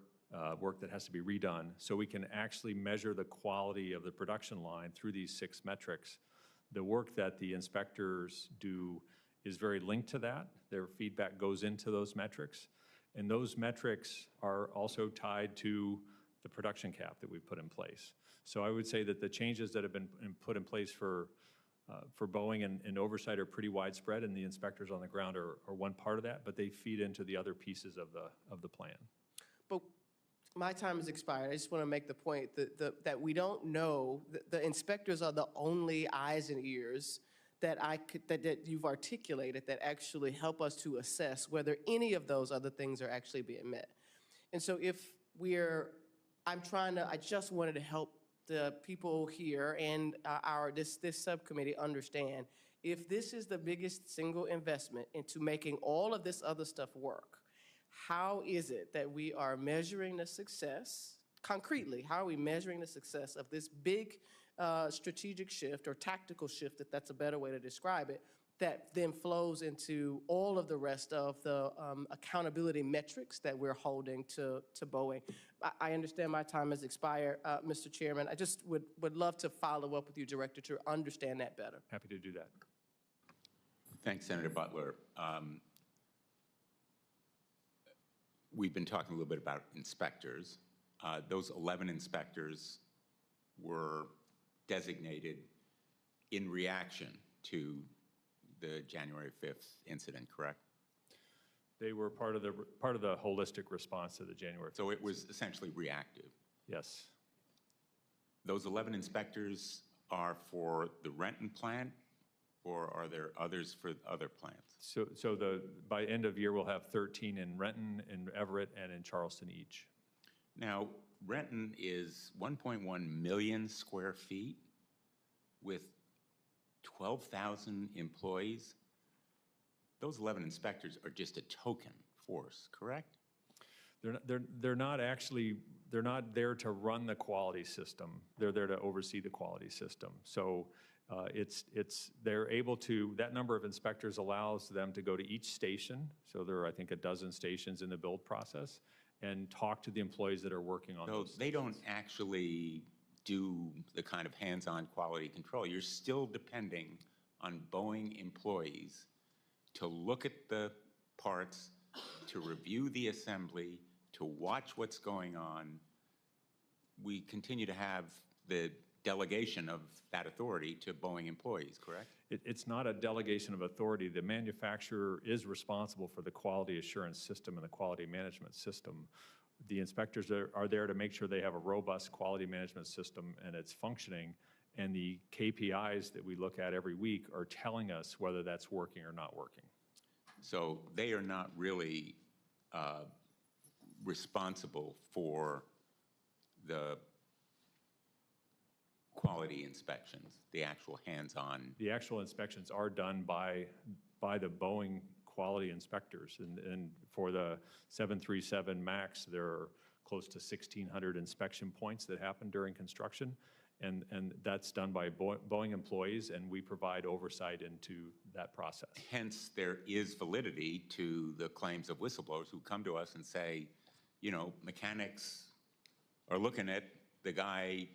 work that has to be redone, so we can actually measure the quality of the production line through these 6 metrics. The work that the inspectors do is very linked to that. Their feedback goes into those metrics, and those metrics are also tied to the production cap that we've put in place. So I would say that the changes that have been put in place for Boeing and oversight are pretty widespread, and the inspectors on the ground are one part of that, but they feed into the other pieces of the plan. But my time has expired. I just want to make the point that we don't know, the inspectors are the only eyes and ears that you've articulated that actually help us to assess whether any of those other things are actually being met. And so I just wanted to help the people here and this subcommittee understand, if this is the biggest single investment into making all of this other stuff work, how is it that we are measuring the success, concretely, how are we measuring the success of this big strategic shift or tactical shift, if that's a better way to describe it, that then flows into all of the rest of the accountability metrics that we're holding to Boeing? I understand my time has expired, Mr. Chairman. I just would love to follow up with you, Director, to understand that better. Happy to do that. Thanks, Senator Butler. We've been talking a little bit about inspectors. Those 11 inspectors were designated in reaction to the January 5th incident, correct? They were part of the holistic response to the January 5th. So it was essentially reactive. Yes. Those 11 inspectors are for the Renton plant, or are there others for other plants? So by end of year, we'll have 13 in Renton, in Everett, and in Charleston each. Now, Renton is 1.1 million square feet with 12,000 employees. Those 11 inspectors are just a token force, correct? They're not actually, they're not there to run the quality system. They're there to oversee the quality system. So they're able to, that number of inspectors allows them to go to each station. So there are, I think, a dozen stations in the build process, and talk to the employees that are working on those. So they don't actually do the kind of hands-on quality control. You're still depending on Boeing employees to look at the parts, to review the assembly, to watch what's going on. We continue to have the delegation of that authority to Boeing employees, correct? It's not a delegation of authority. The manufacturer is responsible for the quality assurance system and the quality management system. The inspectors are there to make sure they have a robust quality management system and it's functioning, and the KPIs that we look at every week are telling us whether that's working or not working. So they are not really responsible for the quality inspections, the actual hands-on. The actual inspections are done by the Boeing quality inspectors. And for the 737 MAX, there are close to 1,600 inspection points that happen during construction. And that's done by Boeing employees, and we provide oversight into that process. Hence, there is validity to the claims of whistleblowers who come to us and say, you know, mechanics are looking at the guy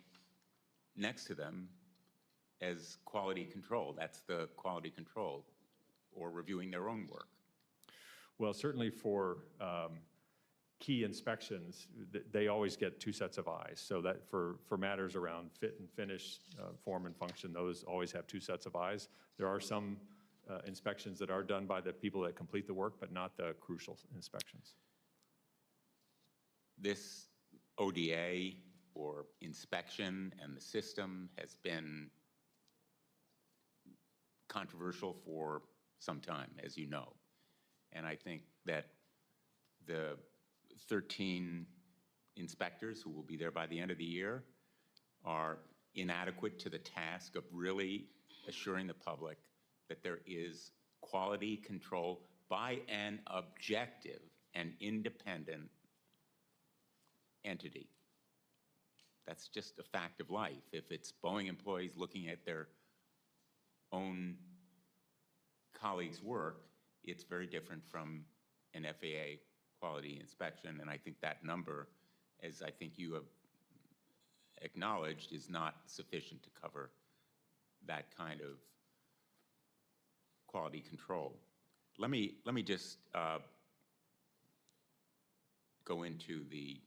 next to them as quality control. That's the quality control, or reviewing their own work. Well, certainly for key inspections, they always get two sets of eyes. So that for matters around fit and finish, form and function, those always have two sets of eyes. There are some inspections that are done by the people that complete the work, but not the crucial inspections. This ODA, or inspection, and the system has been controversial for some time, as you know. And I think that the 13 inspectors who will be there by the end of the year are inadequate to the task of really assuring the public that there is quality control by an objective and independent entity. That's just a fact of life. If it's Boeing employees looking at their own colleagues' work, it's very different from an FAA quality inspection. And I think that number, as I think you have acknowledged, is not sufficient to cover that kind of quality control. Let me just go into the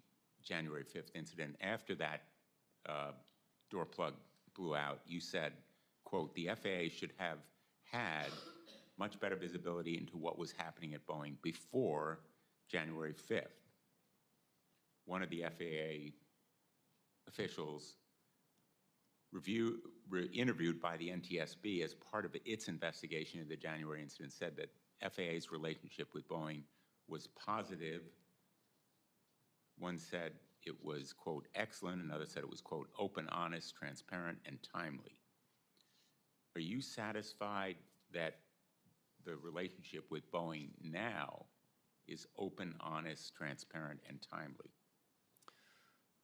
January 5th incident. After that door plug blew out, you said, quote, "The FAA should have had much better visibility into what was happening at Boeing before January 5th. One of the FAA officials interviewed by the NTSB as part of its investigation of the January incident said that FAA's relationship with Boeing was positive. One said it was, quote, excellent. Another said it was, quote, open, honest, transparent, and timely. Are you satisfied that the relationship with Boeing now is open, honest, transparent, and timely?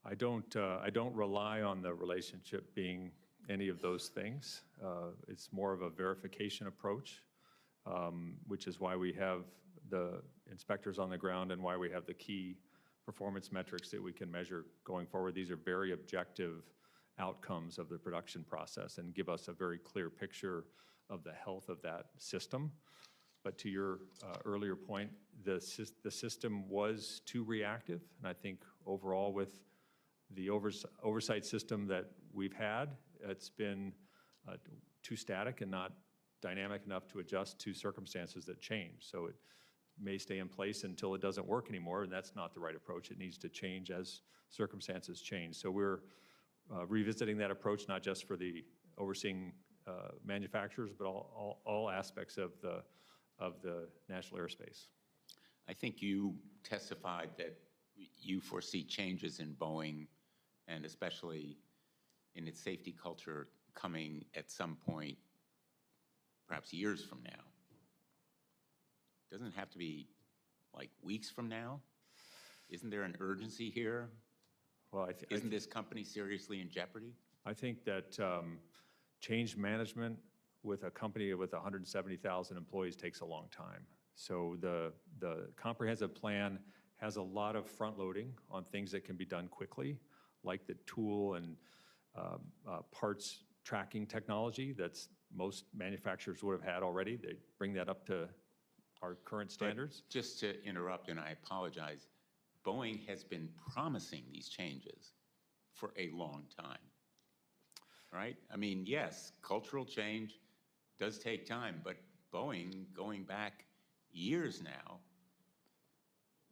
I don't rely on the relationship being any of those things. It's more of a verification approach, which is why we have the inspectors on the ground and why we have the key performance metrics that we can measure going forward. These are very objective outcomes of the production process and give us a very clear picture of the health of that system. But to your earlier point, the system was too reactive, and I think overall with the oversight system that we've had, it's been too static and not dynamic enough to adjust to circumstances that change. So may stay in place until it doesn't work anymore, and that's not the right approach. It needs to change as circumstances change. So we're revisiting that approach, not just for the overseeing manufacturers, but all aspects of the national airspace. I think you testified that you foresee changes in Boeing, and especially in its safety culture, coming at some point, perhaps years from now. Doesn't it have to be like weeks from now? Isn't there an urgency here? Well, Isn't this company seriously in jeopardy? I think that change management with a company with 170,000 employees takes a long time. So the comprehensive plan has a lot of front loading on things that can be done quickly, like the tool and parts tracking technology that's most manufacturers would have had already. They bring that up to our current standards. But just to interrupt, and I apologize, Boeing has been promising these changes for a long time, right? I mean, yes, cultural change does take time, but Boeing, going back years now,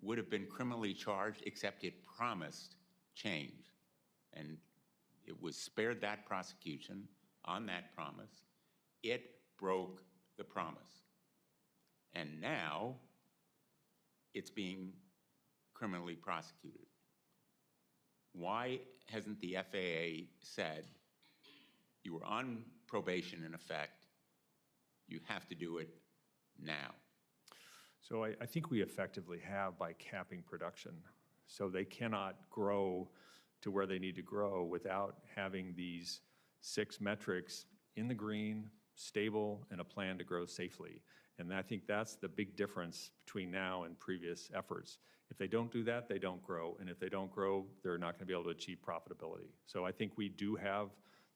would have been criminally charged, except it promised change. And it was spared that prosecution on that promise. It broke the promise. And now it's being criminally prosecuted. Why hasn't the FAA said, you were on probation in effect, you have to do it now? So I think we effectively have by capping production. So they cannot grow to where they need to grow without having these 6 metrics in the green, stable, and a plan to grow safely. And I think that's the big difference between now and previous efforts. If they don't do that, they don't grow. And if they don't grow, they're not going to be able to achieve profitability. So I think we do have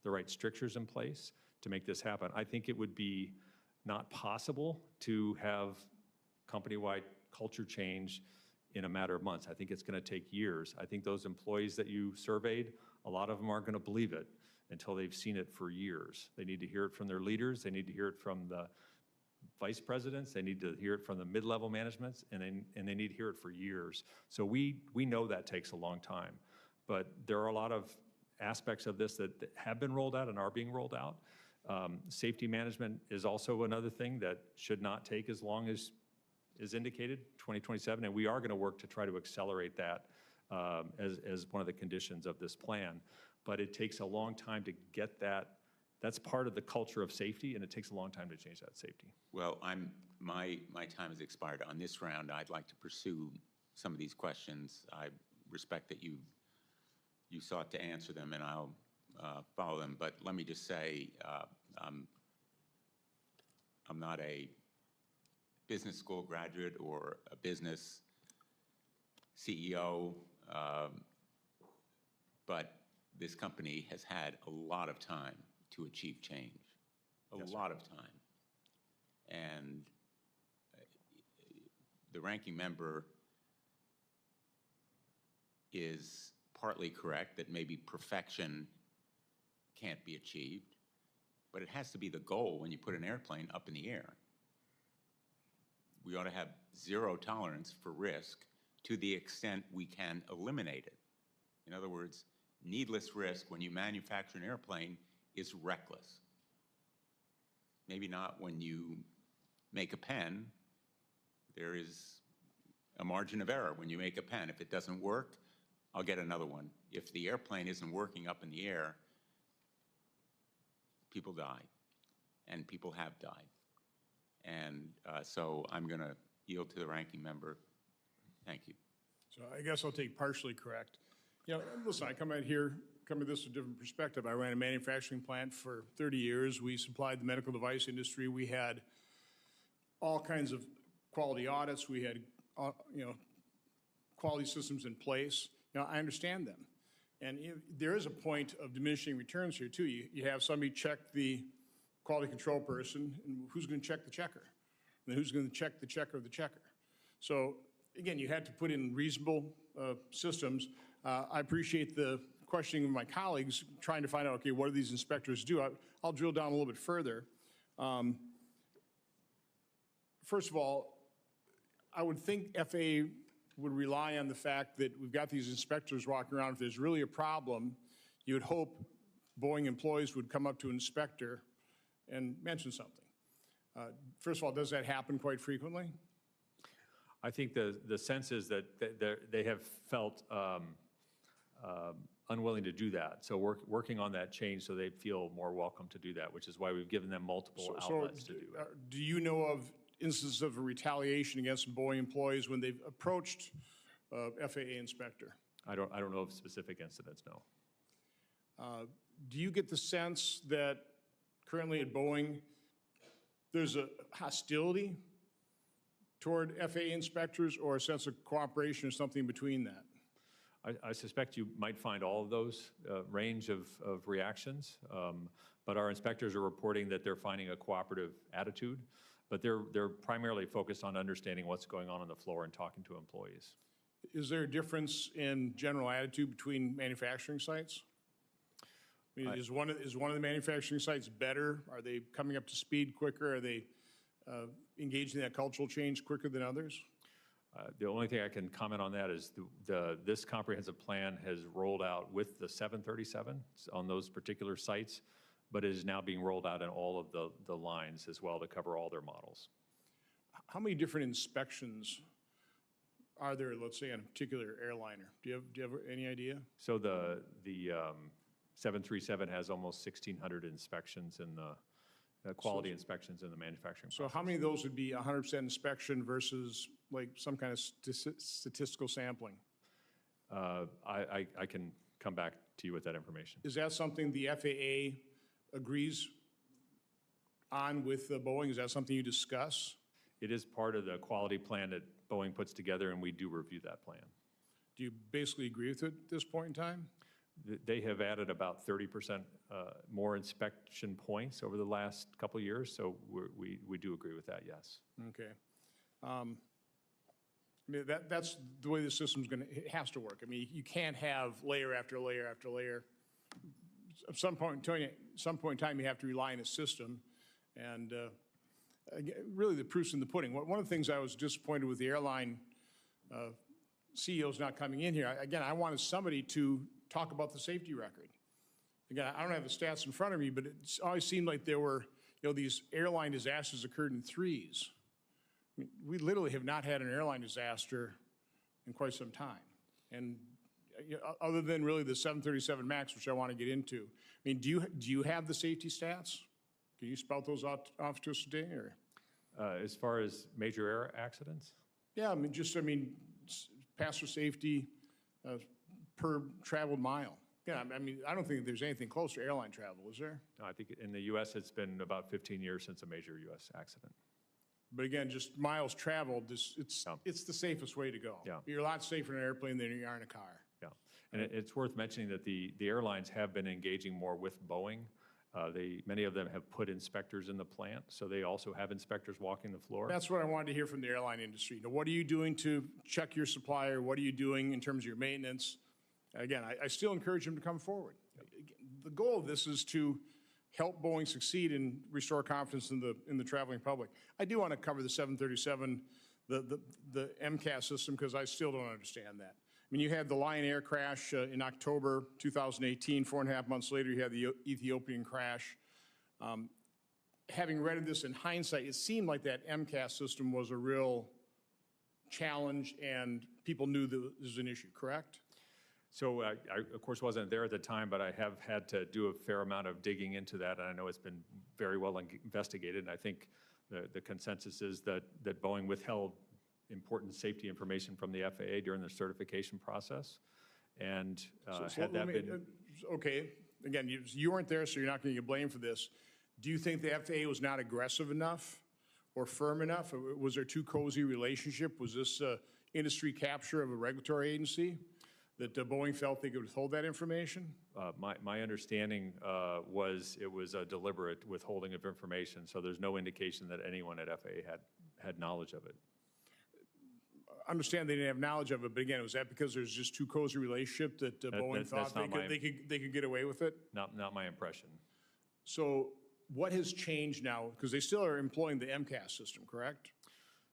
the right strictures in place to make this happen. I think it would be not possible to have company-wide culture change in a matter of months. I think it's going to take years. I think those employees that you surveyed, a lot of them aren't going to believe it until they've seen it for years. They need to hear it from their leaders. They need to hear it from the vice presidents. They need to hear it from the mid-level managements, and they need to hear it for years. So we know that takes a long time. But there are a lot of aspects of this that have been rolled out and are being rolled out. Safety management is also another thing that should not take as long as is indicated, 2027, and we are going to work to try to accelerate that as one of the conditions of this plan. But it takes a long time to get that. That's part of the culture of safety, and it takes a long time to change that safety. Well, my time has expired. On this round, I'd like to pursue some of these questions. I respect that you sought to answer them, and I'll follow them. But let me just say, I'm not a business school graduate or a business CEO, but this company has had a lot of time to achieve change, a lot of time. And the ranking member is partly correct that maybe perfection can't be achieved, but it has to be the goal when you put an airplane up in the air. We ought to have zero tolerance for risk to the extent we can eliminate it. In other words, needless risk when you manufacture an airplane is reckless. Maybe not when you make a pen. There is a margin of error when you make a pen. If it doesn't work, I'll get another one. If the airplane isn't working up in the air, people die, and people have died. And so I'm going to yield to the ranking member. Thank you. So I guess I'll take partially correct. You know, listen, I come at this with a different perspective. I ran a manufacturing plant for 30 years. We supplied the medical device industry. We had all kinds of quality audits. We had, quality systems in place. You know, I understand them. And there is a point of diminishing returns here, too. You have somebody check the quality control person, and who's going to check the checker? And then who's going to check the checker of the checker? So, again, you had to put in reasonable systems. I appreciate the questioning of my colleagues trying to find out, okay, what do these inspectors do? I'll drill down a little bit further. First of all, I would think FAA would rely on the fact that we've got these inspectors walking around. If there's really a problem, you would hope Boeing employees would come up to an inspector and mention something. First of all, does that happen quite frequently? I think the sense is that they have felt unwilling to do that. So working on that change so they feel more welcome to do that, which is why we've given them multiple outlets to do it. Do you know of instances of retaliation against Boeing employees when they've approached FAA inspector? I don't know of specific incidents, no. Do you get the sense that currently at Boeing, there's a hostility toward FAA inspectors or a sense of cooperation or something between that? I suspect you might find all of those range of reactions, but our inspectors are reporting that they're finding a cooperative attitude, but they're primarily focused on understanding what's going on the floor and talking to employees. Is there a difference in general attitude between manufacturing sites? I mean, is one of the manufacturing sites better? Are they coming up to speed quicker? Are they engaging in that cultural change quicker than others? The only thing I can comment on that is this comprehensive plan has rolled out with the 737 on those particular sites, but it is now being rolled out in all of the lines as well to cover all their models. How many different inspections are there, let's say, on a particular airliner? Do you have any idea? So the 737 has almost 1,600 inspections in the quality inspections in the manufacturing process. So how many of those would be 100% inspection versus like some kind of statistical sampling? I can come back to you with that information. Is that something the FAA agrees on with Boeing? Is that something you discuss? It is part of the quality plan that Boeing puts together, and we do review that plan. Do you basically agree with it at this point in time? They have added about 30% more inspection points over the last couple of years, so we do agree with that, yes. Okay. I mean, that's the way the system's it has to work. I mean, you can't have layer after layer after layer. At some point in time, you have to rely on a system, and really the proof's in the pudding. One of the things I was disappointed with the airline CEOs not coming in here, again, I wanted somebody to talk about the safety record. Again, I don't have the stats in front of me, but it always seemed like there were, these airline disasters occurred in threes. I mean, we literally have not had an airline disaster in quite some time. And other than really the 737 MAX, which I want to get into. I mean, do you have the safety stats? Can you spout those off to us today, or? As far as major air accidents? Yeah, passenger safety per traveled mile. Yeah, I mean, I don't think there's anything close to airline travel, is there? No, I think in the U.S. it's been about 15 years since a major U.S. accident. But again, just miles traveled, it's the safest way to go. Yeah. You're a lot safer in an airplane than you are in a car. Yeah, and it's worth mentioning that the airlines have been engaging more with Boeing. Many of them have put inspectors in the plant, so they also have inspectors walking the floor. That's what I wanted to hear from the airline industry. Now, what are you doing to check your supplier? What are you doing in terms of your maintenance? Again, I still encourage them to come forward. Yep. The goal of this is to help Boeing succeed and restore confidence in the traveling public. I do want to cover the 737, the MCAS system, because I still don't understand that. I mean, you had the Lion Air crash in October 2018. 4.5 months later, you had the Ethiopian crash. Having read this in hindsight, it seemed like that MCAS system was a real challenge, and people knew that this was an issue, correct? So I, of course, wasn't there at the time, but I have had to do a fair amount of digging into that, and I know it's been very well investigated, and I think the consensus is that Boeing withheld important safety information from the FAA during the certification process, and okay, again, you weren't there, so you're not going to get blamed for this. Do you think the FAA was not aggressive enough or firm enough? Was there too cozy a relationship? Was this industry capture of a regulatory agency that Boeing felt they could withhold that information? My understanding was it was a deliberate withholding of information, so there's no indication that anyone at FAA had knowledge of it. I understand they didn't have knowledge of it, but again, was that because there's just too cozy a relationship that Boeing thought they could get away with it? Not my impression. So what has changed now? Because they still are employing the MCAS system, correct?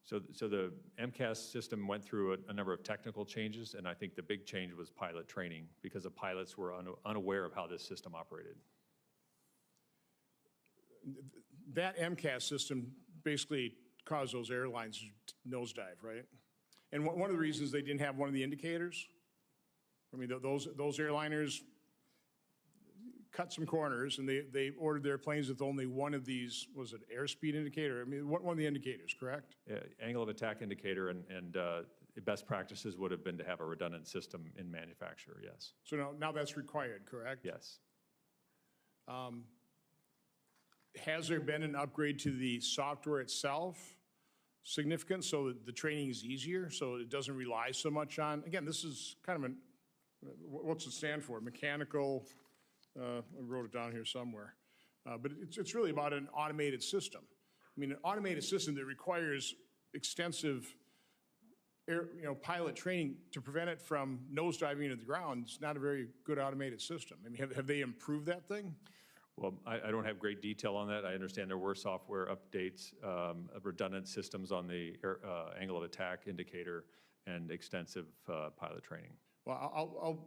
So the MCAS system went through a number of technical changes, and I think the big change was pilot training, because the pilots were unaware of how this system operated. That MCAS system basically caused those airlines to nosedive, right? And one of the reasons they didn't have one of the indicators, I mean, those airliners cut some corners, and they ordered their planes with only one of these, was it airspeed indicator? I mean, one of the indicators, correct? Angle of attack indicator, and the best practices would have been to have a redundant system in manufacture, yes. So now that's required, correct? Yes. Has there been an upgrade to the software itself significant so that the training is easier, so it doesn't rely so much on, again, this is kind of what's it stand for? Mechanical, I wrote it down here somewhere. But it's really about an automated system. I mean, an automated system that requires extensive pilot training to prevent it from nosediving into the ground. It's not a very good automated system. I mean, have they improved that thing? Well, I don't have great detail on that. I understand there were software updates, of redundant systems on the angle of attack indicator, and extensive pilot training. Well, I'll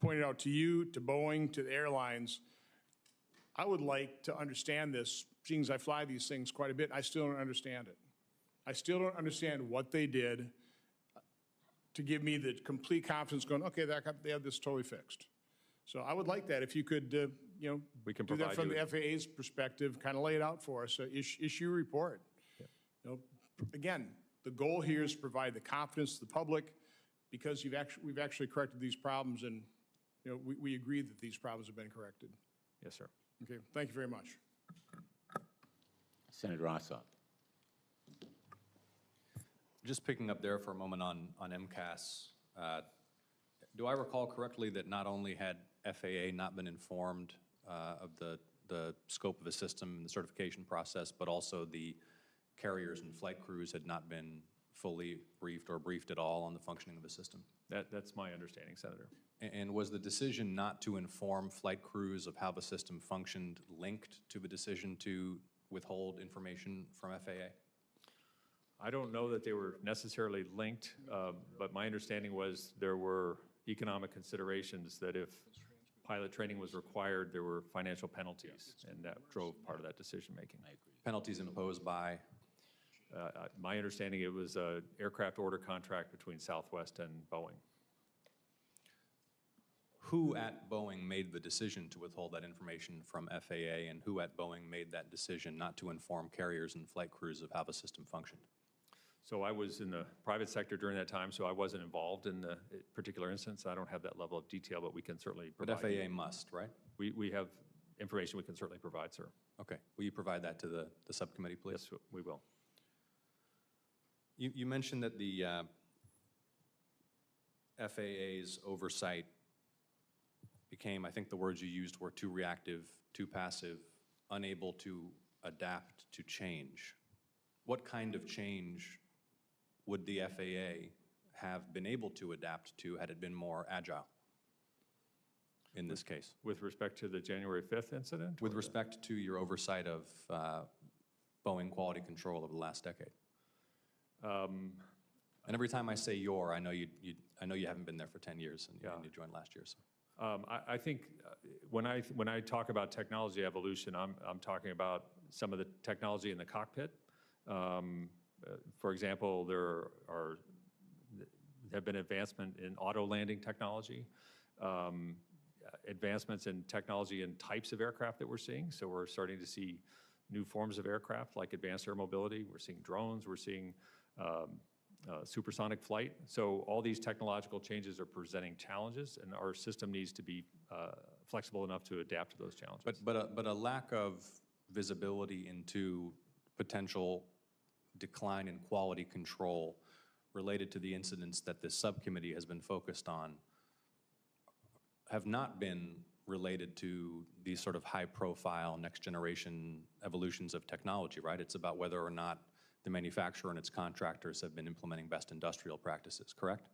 point it out to you, to Boeing, to the airlines. I would like to understand this, seeing as I fly these things quite a bit. I still don't understand it. I still don't understand what they did to give me the complete confidence going, okay, they have this totally fixed. So I would like that if you could, We can do that provide from you the FAA's perspective, kind of lay it out for us, issue a report. Yeah. Again, the goal here is to provide the confidence to the public, because we've actually corrected these problems, and we agree that these problems have been corrected. Yes, sir. Okay, thank you very much. Senator Hassan. Just picking up there for a moment on MCAS, do I recall correctly that not only had FAA not been informed of the scope of the system and the certification process, but also the carriers and flight crews had not been fully briefed or briefed at all on the functioning of the system? That's my understanding, Senator. And was the decision not to inform flight crews of how the system functioned linked to the decision to withhold information from FAA? I don't know that they were necessarily linked, but my understanding was there were economic considerations that if pilot training was required, there were financial penalties, and that drove part of that decision-making. Penalties imposed by? My understanding, it was an aircraft order contract between Southwest and Boeing. Who at Boeing made the decision to withhold that information from FAA, and who at Boeing made that decision not to inform carriers and flight crews of how the system functioned? So I was in the private sector during that time, so I wasn't involved in the particular instance. I don't have that level of detail, but we can certainly provide. But FAA must, right? We have information we can certainly provide, sir. Okay. Will you provide that to the subcommittee, please? Yes, we will. You mentioned that the FAA's oversight became, I think the words you used were too reactive, too passive, unable to adapt to change. What kind of change would the FAA have been able to adapt to had it been more agile in this case? With respect to the January 5th incident? With respect to your oversight of Boeing quality control over the last decade? And every time I say your, I know you haven't been there for 10 years, and you joined last year. So. I think when I talk about technology evolution, I'm talking about some of the technology in the cockpit. For example, there have been advancement in auto landing technology, advancements in technology in types of aircraft that we're seeing. So we're starting to see new forms of aircraft like advanced air mobility. We're seeing drones. We're seeing supersonic flight. So all these technological changes are presenting challenges, and our system needs to be flexible enough to adapt to those challenges. But a lack of visibility into potential decline in quality control related to the incidents that this subcommittee has been focused on have not been related to these sort of high-profile next-generation evolutions of technology, right? It's about whether or not the manufacturer and its contractors have been implementing best industrial practices, correct?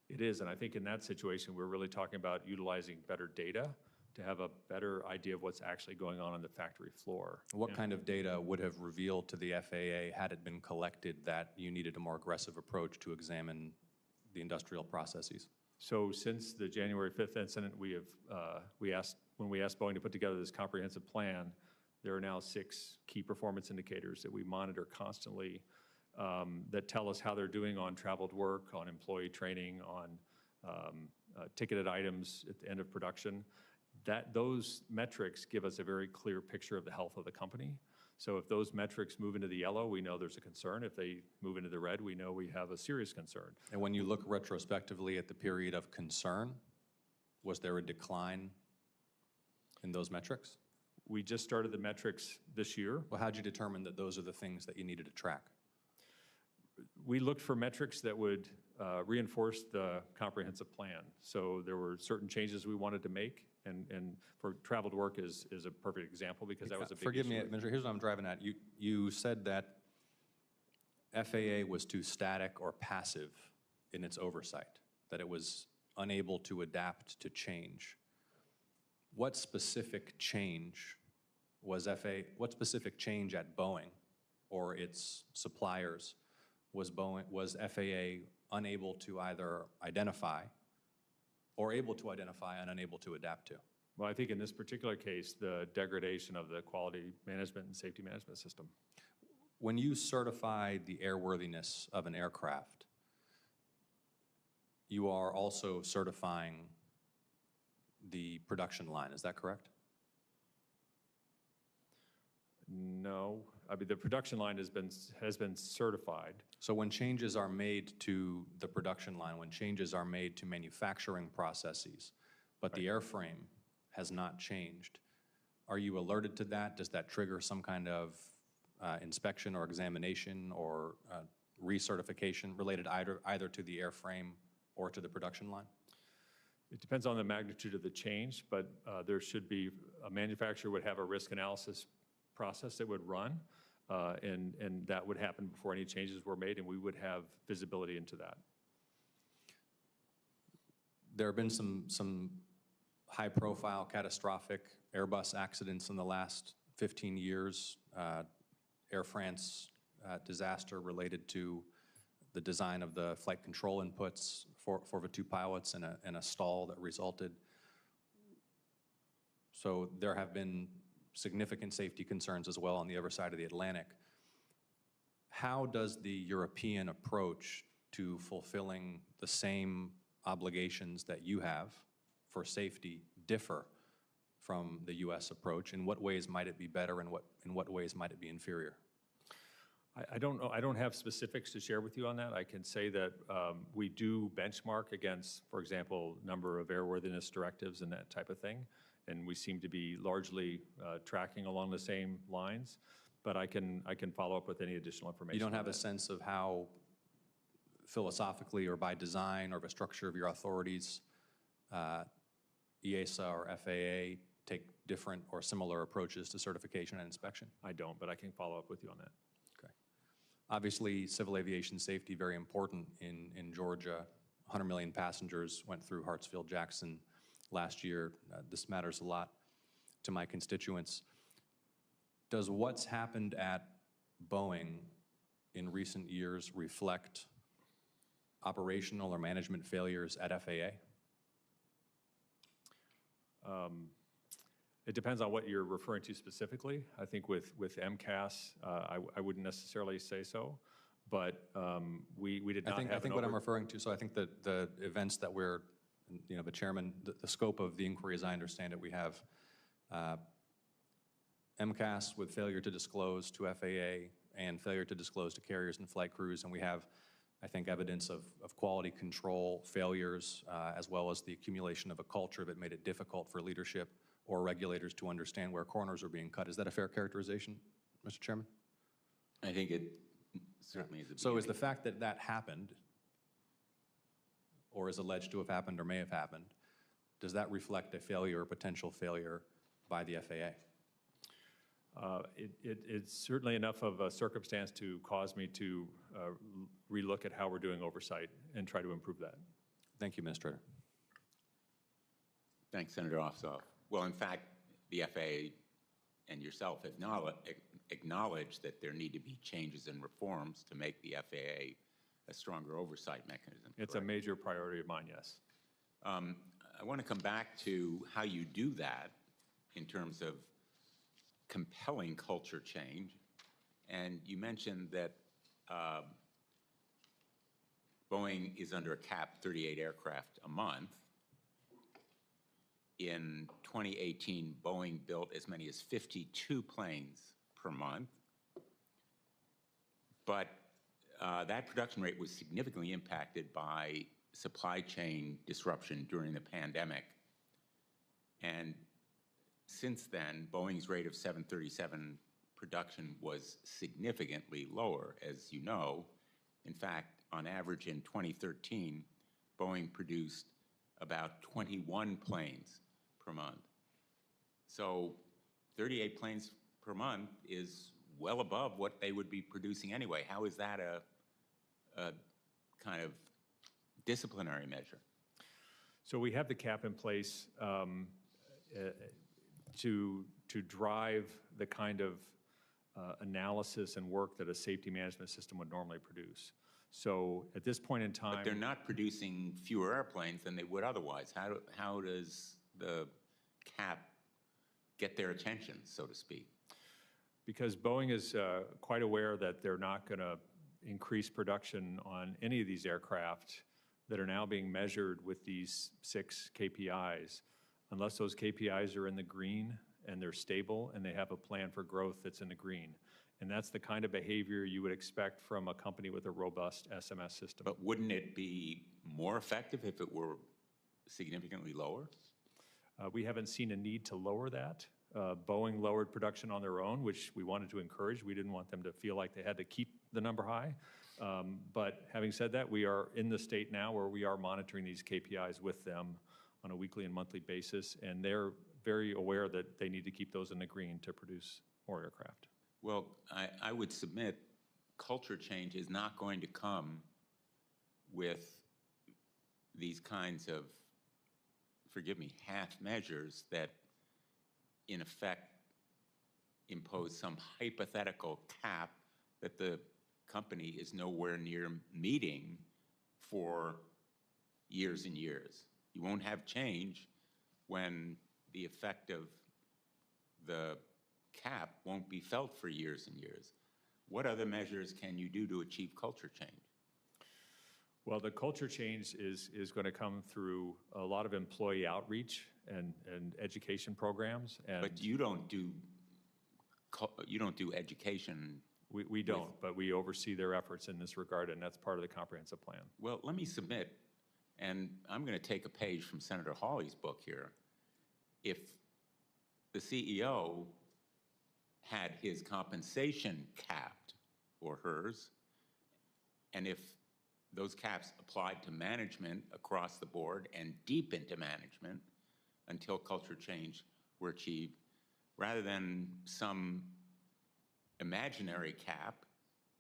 It is, and I think in that situation, we're really talking about utilizing better data to have a better idea of what's actually going on the factory floor. What kind of data would have revealed to the FAA, had it been collected, that you needed a more aggressive approach to examine the industrial processes? So since the January 5th incident, when we asked Boeing to put together this comprehensive plan, there are now 6 key performance indicators that we monitor constantly that tell us how they're doing on traveled work, on employee training, on ticketed items at the end of production. Those metrics give us a very clear picture of the health of the company. So if those metrics move into the yellow, we know there's a concern. If they move into the red, we know we have a serious concern. And when you look retrospectively at the period of concern, was there a decline in those metrics? We just started the metrics this year. Well, how'd you determine that those are the things that you needed to track? We looked for metrics that would reinforce the comprehensive plan. So there were certain changes we wanted to make, and for traveled work is a perfect example because that was a big Forgive me, issue. Administrator, here's what I'm driving at. You said that FAA was too static or passive in its oversight, that it was unable to adapt to change. What specific change what specific change at Boeing or its suppliers was FAA unable to either identify or able to identify and unable to adapt to? Well, I think in this particular case, the degradation of the quality management and safety management system. When you certify the airworthiness of an aircraft, you are also certifying the production line, is that correct? No, I mean, the production line has been certified. So when changes are made to the production line, when changes are made to manufacturing processes, but the airframe has not changed, are you alerted to that? Does that trigger some kind of inspection or examination or recertification related either to the airframe or to the production line? It depends on the magnitude of the change, but there should be, a manufacturer would have a risk analysis process that would run, and that would happen before any changes were made, and we would have visibility into that. There have been some high-profile, catastrophic Airbus accidents in the last 15 years. Air France disaster related to the design of the flight control inputs for the 2 pilots and a stall that resulted. So there have been significant safety concerns as well on the other side of the Atlantic. How does the European approach to fulfilling the same obligations that you have for safety differ from the U.S. approach? In what ways might it be better, and in what ways might it be inferior? I don't know. I don't have specifics to share with you on that. I can say that we do benchmark against, for example, number of airworthiness directives and that type of thing, and we seem to be largely tracking along the same lines. But I can follow up with any additional information. You don't have a sense of how, philosophically or by design or the structure of your authorities, EASA or FAA take different or similar approaches to certification and inspection? I don't, but I can follow up with you on that. Okay. Obviously, civil aviation safety, very important in Georgia. 100 million passengers went through Hartsfield-Jackson last year. This matters a lot to my constituents. Does what's happened at Boeing in recent years reflect operational or management failures at FAA? It depends on what you're referring to specifically. I think with MCAS, I wouldn't necessarily say so, but we did not have I think what I'm referring to, so I think that the events that we're, the chairman, the scope of the inquiry, as I understand it, we have MCAS with failure to disclose to FAA and failure to disclose to carriers and flight crews, and we have, I think, evidence of quality control failures, as well as the accumulation of a culture that made it difficult for leadership or regulators to understand where corners are being cut. Is that a fair characterization, Mr. Chairman? I think it certainly is. So is the fact that that happened, or is alleged to have happened or may have happened, does that reflect a failure or potential failure by the FAA? It's certainly enough of a circumstance to cause me to relook at how we're doing oversight and try to improve that. Thank you, Administrator. Thanks, Senator Ossoff. Well, in fact, the FAA and yourself acknowledge that there need to be changes and reforms to make the FAA a stronger oversight mechanism. It's a correct? major priority of mine, yes. I want to come back to how you do that in terms of compelling culture change. And you mentioned that Boeing is under a cap 38 aircraft a month. In 2018, Boeing built as many as 52 planes per month. But that production rate was significantly impacted by supply chain disruption during the pandemic. And since then, Boeing's rate of 737 production was significantly lower, as you know. In fact, on average in 2013, Boeing produced about 21 planes per month. So 38 planes per month is well above what they would be producing anyway. How is that a kind of disciplinary measure? So we have the cap in place to drive the kind of analysis and work that a safety management system would normally produce. So at this point in time— But they're not producing fewer airplanes than they would otherwise. How does the cap get their attention, so to speak? Because Boeing is quite aware that they're not going to increase production on any of these aircraft that are now being measured with these 6 KPIs, unless those KPIs are in the green and they're stable and they have a plan for growth that's in the green. And that's the kind of behavior you would expect from a company with a robust SMS system. But wouldn't it be more effective if it were significantly lower? We haven't seen a need to lower that. Boeing lowered production on their own, which we wanted to encourage. We didn't want them to feel like they had to keep the number high. But having said that, we are in the state now where we are monitoring these KPIs with them on a weekly and monthly basis, and they're very aware that they need to keep those in the green to produce more aircraft. Well, I would submit culture change is not going to come with these kinds of, forgive me, half measures that in effect impose some hypothetical cap that the company is nowhere near meeting for years and years. You won't have change when the effect of the cap won't be felt for years and years. What other measures can you do to achieve culture change? Well, the culture change is going to come through a lot of employee outreach and education programs. And But you don't do education. we don't, but we oversee their efforts in this regard, and that's part of the comprehensive plan. Well, let me submit, and I'm going to take a page from Senator Hawley's book here. If the CEO had his compensation capped, or hers, and if those caps applied to management across the board and deep into management until culture change were achieved, rather than some imaginary cap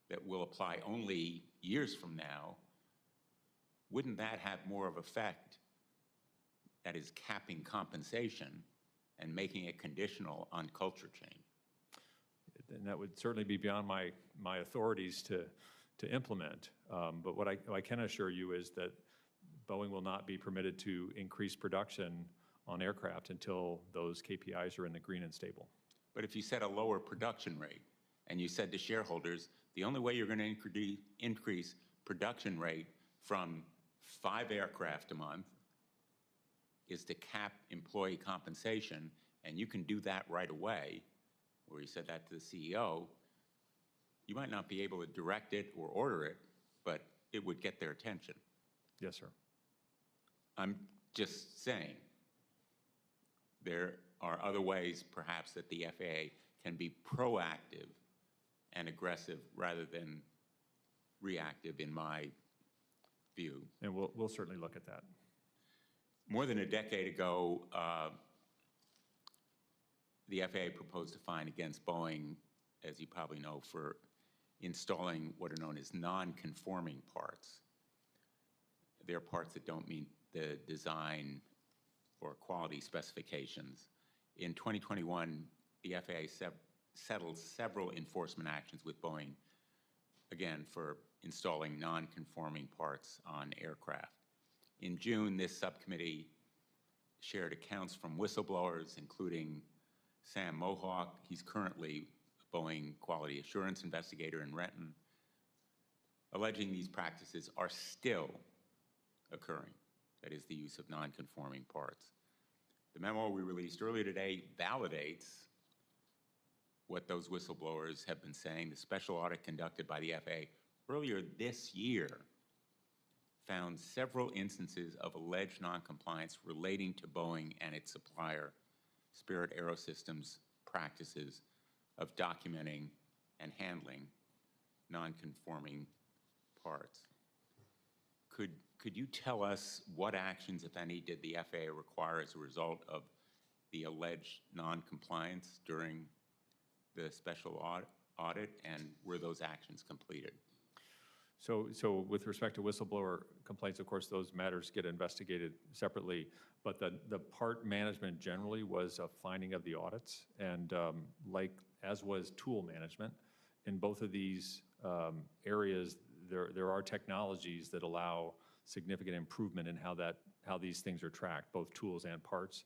that will apply only years from now, wouldn't that have more of effect, that is capping compensation and making it conditional on culture change? And that would certainly be beyond my authorities to implement. But what I can assure you is that Boeing will not be permitted to increase production on aircraft until those KPIs are in the green and stable. But if you set a lower production rate and you said to shareholders, the only way you're going to increase production rate from 5 aircraft a month is to cap employee compensation, and you can do that right away, or you said that to the CEO, you might not be able to direct it or order it, but it would get their attention. Yes, sir. I'm just saying, there are other ways perhaps that the FAA can be proactive and aggressive rather than reactive, in my view. And we'll certainly look at that. More than a decade ago, the FAA proposed a fine against Boeing, as you probably know, for installing what are known as non-conforming parts. They're parts that don't meet the design or quality specifications In 2021, the FAA settled several enforcement actions with Boeing, again, for installing non-conforming parts on aircraft. In June, this subcommittee shared accounts from whistleblowers, including Sam Mohawk. He's currently a Boeing quality assurance investigator in Renton, alleging these practices are still occurring, that is, the use of non-conforming parts. The memo we released earlier today validates what those whistleblowers have been saying. The special audit conducted by the FAA earlier this year found several instances of alleged noncompliance relating to Boeing and its supplier, Spirit Aerosystems, practices of documenting and handling non-conforming parts. Could you tell us what actions, if any, did the FAA require as a result of the alleged non-compliance during the special audit, and were those actions completed? So with respect to whistleblower complaints, of course, those matters get investigated separately, but the part management generally was a finding of the audits, and as was tool management. In both of these areas, there are technologies that allow significant improvement in how these things are tracked, both tools and parts,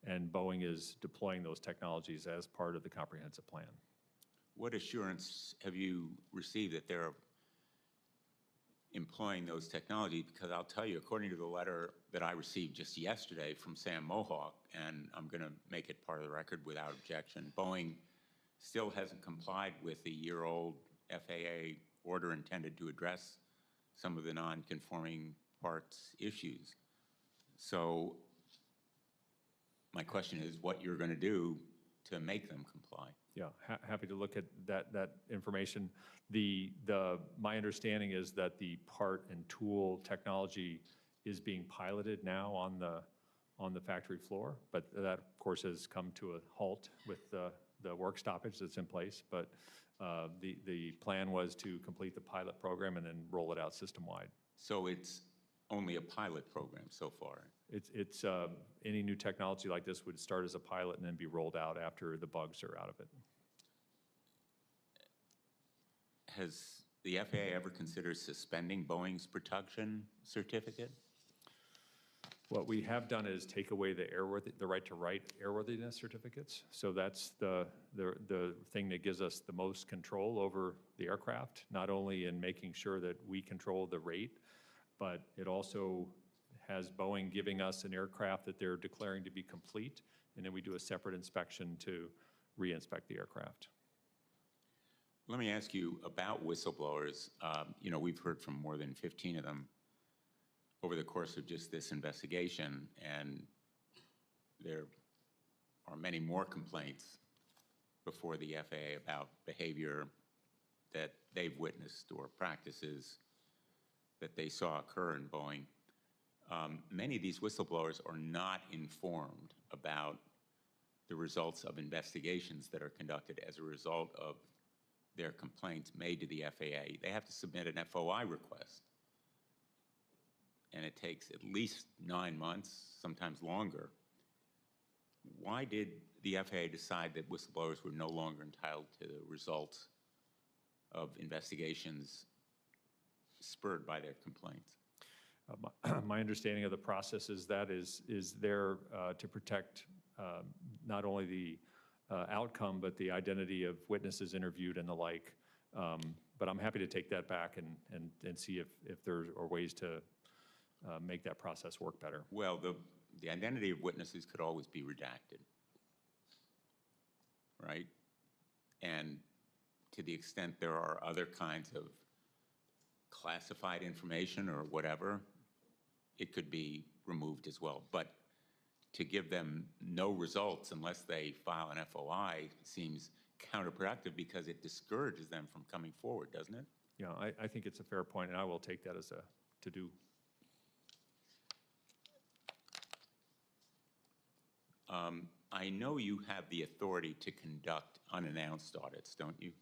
and Boeing is deploying those technologies as part of the comprehensive plan. What assurance have you received that they're employing those technologies? Because I'll tell you, according to the letter that I received just yesterday from Sam Mohawk, and I'm going to make it part of the record without objection, Boeing still hasn't complied with the year-old FAA order intended to address some of the non-conforming parts issues. So my question is what you're going to do to make them comply. Yeah, happy to look at that information. My understanding is that the part and tool technology is being piloted now on the factory floor, but that of course has come to a halt with the work stoppage that's in place. But the plan was to complete the pilot program and then roll it out system-wide. So it's only a pilot program so far? It's any new technology like this would start as a pilot and then be rolled out after the bugs are out of it. Has the FAA ever considered suspending Boeing's production certificate? What we have done is take away the right to write airworthiness certificates. So that's the thing that gives us the most control over the aircraft, not only in making sure that we control the rate, but it also has Boeing giving us an aircraft that they're declaring to be complete, and then we do a separate inspection to re-inspect the aircraft. Let me ask you about whistleblowers. We've heard from more than 15 of them over the course of just this investigation, and there are many more complaints before the FAA about behavior that they've witnessed or practices that they saw occur in Boeing. Many of these whistleblowers are not informed about the results of investigations that are conducted as a result of their complaints made to the FAA. They have to submit an FOI request, and it takes at least 9 months, sometimes longer. Why did the FAA decide that whistleblowers were no longer entitled to the results of investigations spurred by their complaints? My understanding of the process is that is there to protect not only the outcome, but the identity of witnesses interviewed and the like. But I'm happy to take that back and see if there are ways to make that process work better. Well, the identity of witnesses could always be redacted, right? And to the extent there are other kinds of classified information or whatever, it could be removed as well. But to give them no results unless they file an FOI seems counterproductive because it discourages them from coming forward, doesn't it? Yeah, I think it's a fair point, and I will take that as a to-do. I know you have the authority to conduct unannounced audits, don't you?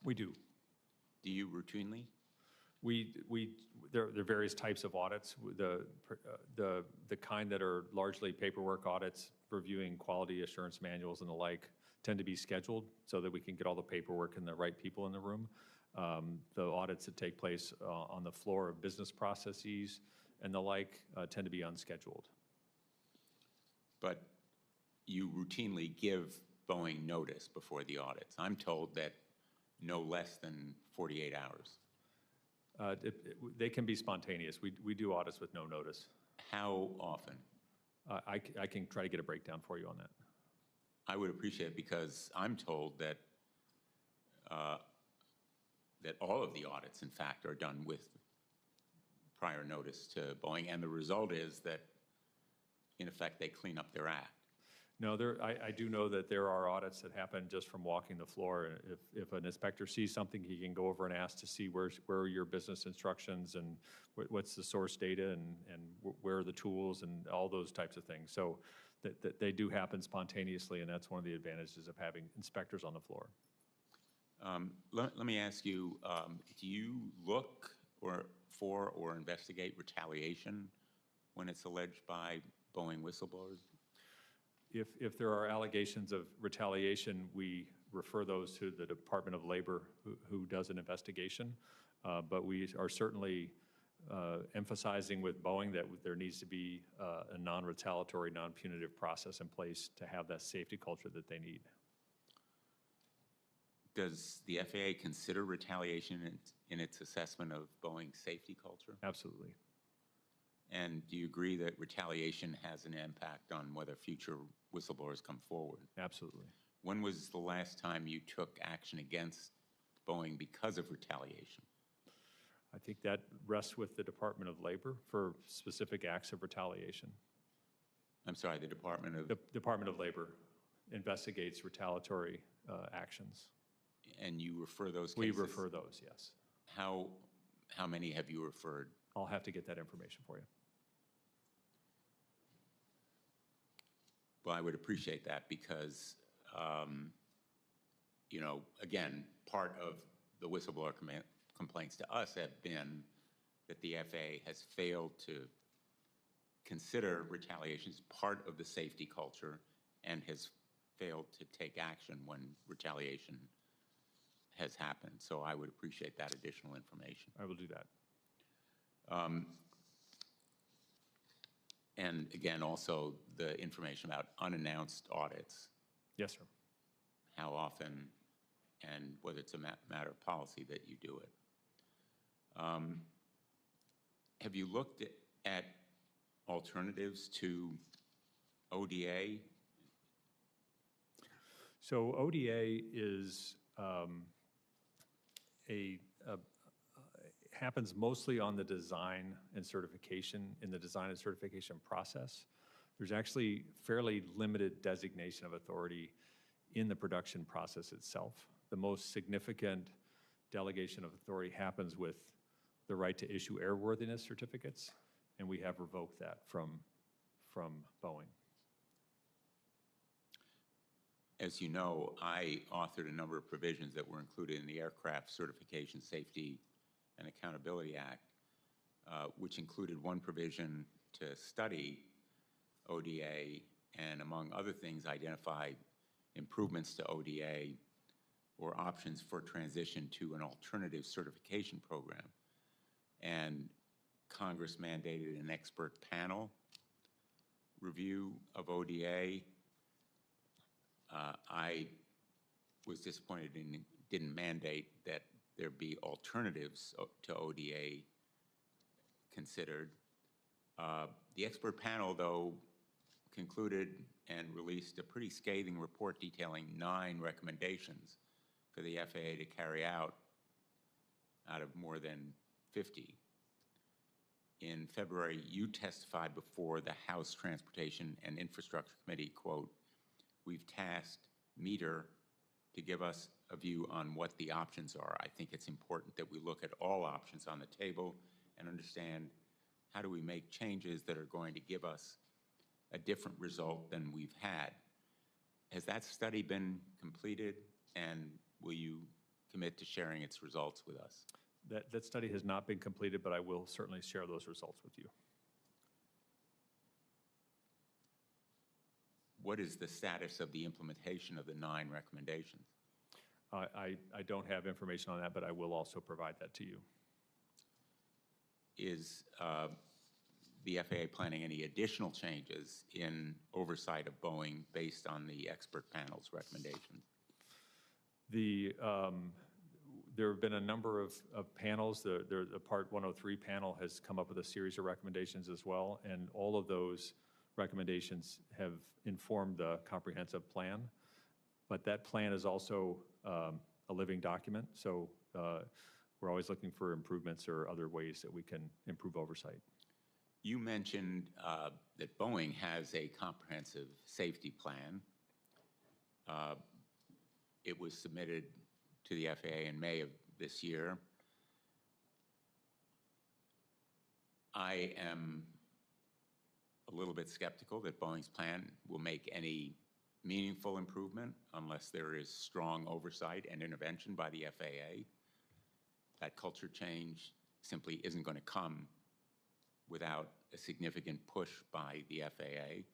We do. Do you routinely? There are various types of audits. The kind that are largely paperwork audits, reviewing quality assurance manuals and the like, tend to be scheduled so that we can get all the paperwork and the right people in the room. The audits that take place on the floor of business processes and the like tend to be unscheduled. But you routinely give Boeing notice before the audits. I'm told that no less than 48 hours. They can be spontaneous. We do audits with no notice. How often? I can try to get a breakdown for you on that. I would appreciate it because I'm told that that all of the audits, in fact, are done with prior notice to Boeing, and the result is that, in effect, they clean up their act. No, I do know that there are audits that happen just from walking the floor. If an inspector sees something, he can go over and ask to see where are your business instructions and what's the source data and where are the tools and all those types of things. So that they do happen spontaneously, and that's one of the advantages of having inspectors on the floor. Let me ask you, do you look for or investigate retaliation when it's alleged by Boeing whistleblowers? If there are allegations of retaliation, we refer those to the Department of Labor, who does an investigation. But we are certainly emphasizing with Boeing that there needs to be a non-retaliatory, non-punitive process in place to have that safety culture that they need. Does the FAA consider retaliation in its assessment of Boeing's safety culture? Absolutely. And do you agree that retaliation has an impact on whether future whistleblowers come forward? Absolutely. When was the last time you took action against Boeing because of retaliation? I think that rests with the Department of Labor for specific acts of retaliation. I'm sorry, the Department of... The Department of Labor investigates retaliatory actions. And you refer those cases? We refer those, yes. How many have you referred? I'll have to get that information for you. Well, I would appreciate that because, you know, again, part of the whistleblower complaints to us have been that the FAA has failed to consider retaliation as part of the safety culture and has failed to take action when retaliation has happened. So I would appreciate that additional information. I will do that. And again, also the information about unannounced audits, Yes, sir. how often, and whether it's a matter of policy that you do it. Have you looked at alternatives to ODA? So ODA is happens mostly on the design and certification, in the design and certification process. There's actually fairly limited designation of authority in the production process itself. The most significant delegation of authority happens with the right to issue airworthiness certificates, and we have revoked that from Boeing. As you know, I authored a number of provisions that were included in the Aircraft Certification, Safety, and Accountability Act, which included one provision to study ODA and, among other things, identify improvements to ODA or options for transition to an alternative certification program. And Congress mandated an expert panel review of ODA. I was disappointed and didn't mandate that there be alternatives to ODA considered. The expert panel, though, concluded and released a pretty scathing report detailing 9 recommendations for the FAA to carry out of more than 50. In February, you testified before the House Transportation and Infrastructure Committee, quote, "We've tasked Meter to give us a view on what the options are. I think it's important that we look at all options on the table and understand how do we make changes that are going to give us a different result than we've had." Has that study been completed, and will you commit to sharing its results with us? That study has not been completed, but I will certainly share those results with you. What is the status of the implementation of the 9 recommendations? I don't have information on that, but I will also provide that to you. Is the FAA planning any additional changes in oversight of Boeing based on the expert panel's recommendations? There have been a number of panels. The Part 103 panel has come up with a series of recommendations as well, and all of those recommendations have informed the comprehensive plan. But that plan is also a living document, so we're always looking for improvements or other ways that we can improve oversight. You mentioned that Boeing has a comprehensive safety plan. It was submitted to the FAA in May of this year. I am a little bit skeptical that Boeing's plan will make any meaningful improvement unless there is strong oversight and intervention by the FAA. That culture change simply isn't going to come without a significant push by the FAA.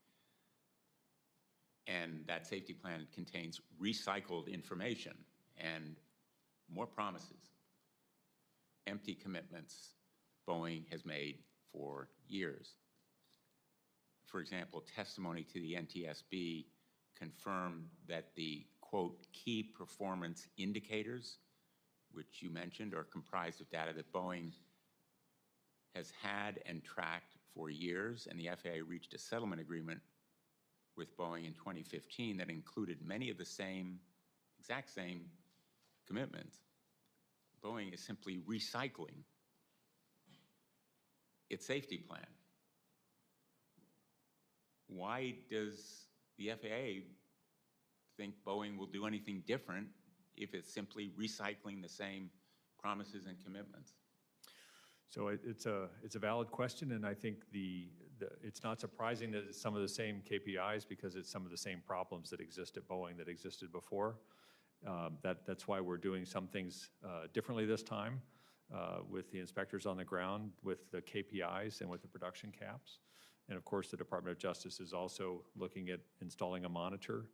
And that safety plan contains recycled information and more promises, empty commitments Boeing has made for years. For example, testimony to the NTSB confirmed that the, quote, key performance indicators, which you mentioned, are comprised of data that Boeing has had and tracked for years, and the FAA reached a settlement agreement with Boeing in 2015 that included many of the exact same commitments. Boeing is simply recycling its safety plan. Why does the FAA think Boeing will do anything different if it's simply recycling the same promises and commitments? So it's a valid question, and I think it's not surprising that it's some of the same KPIs because it's some of the same problems that exist at Boeing that existed before. That's why we're doing some things differently this time with the inspectors on the ground, with the KPIs, and with the production caps. And of course, the Department of Justice is also looking at installing a monitor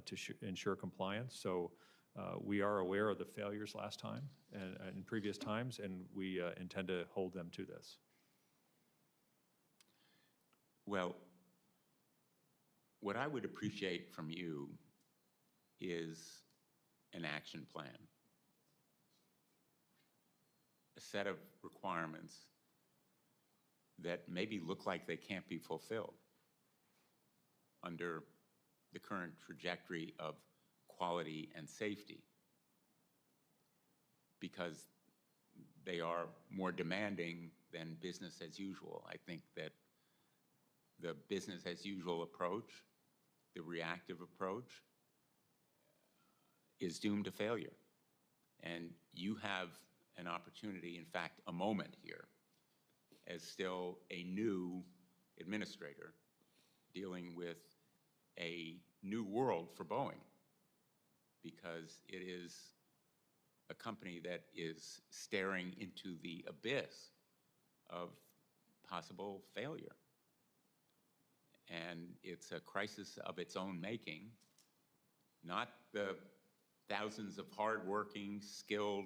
to ensure compliance. So we are aware of the failures last time and in previous times, and we intend to hold them to this. Well, what I would appreciate from you is an action plan, a set of requirements that maybe look like they can't be fulfilled under the current trajectory of quality and safety, because they are more demanding than business as usual. I think that the business as usual approach, the reactive approach, is doomed to failure. And you have an opportunity, in fact, a moment here, as still a new administrator dealing with a new world for Boeing, because it is a company that is staring into the abyss of possible failure. And it's a crisis of its own making, not the thousands of hardworking, skilled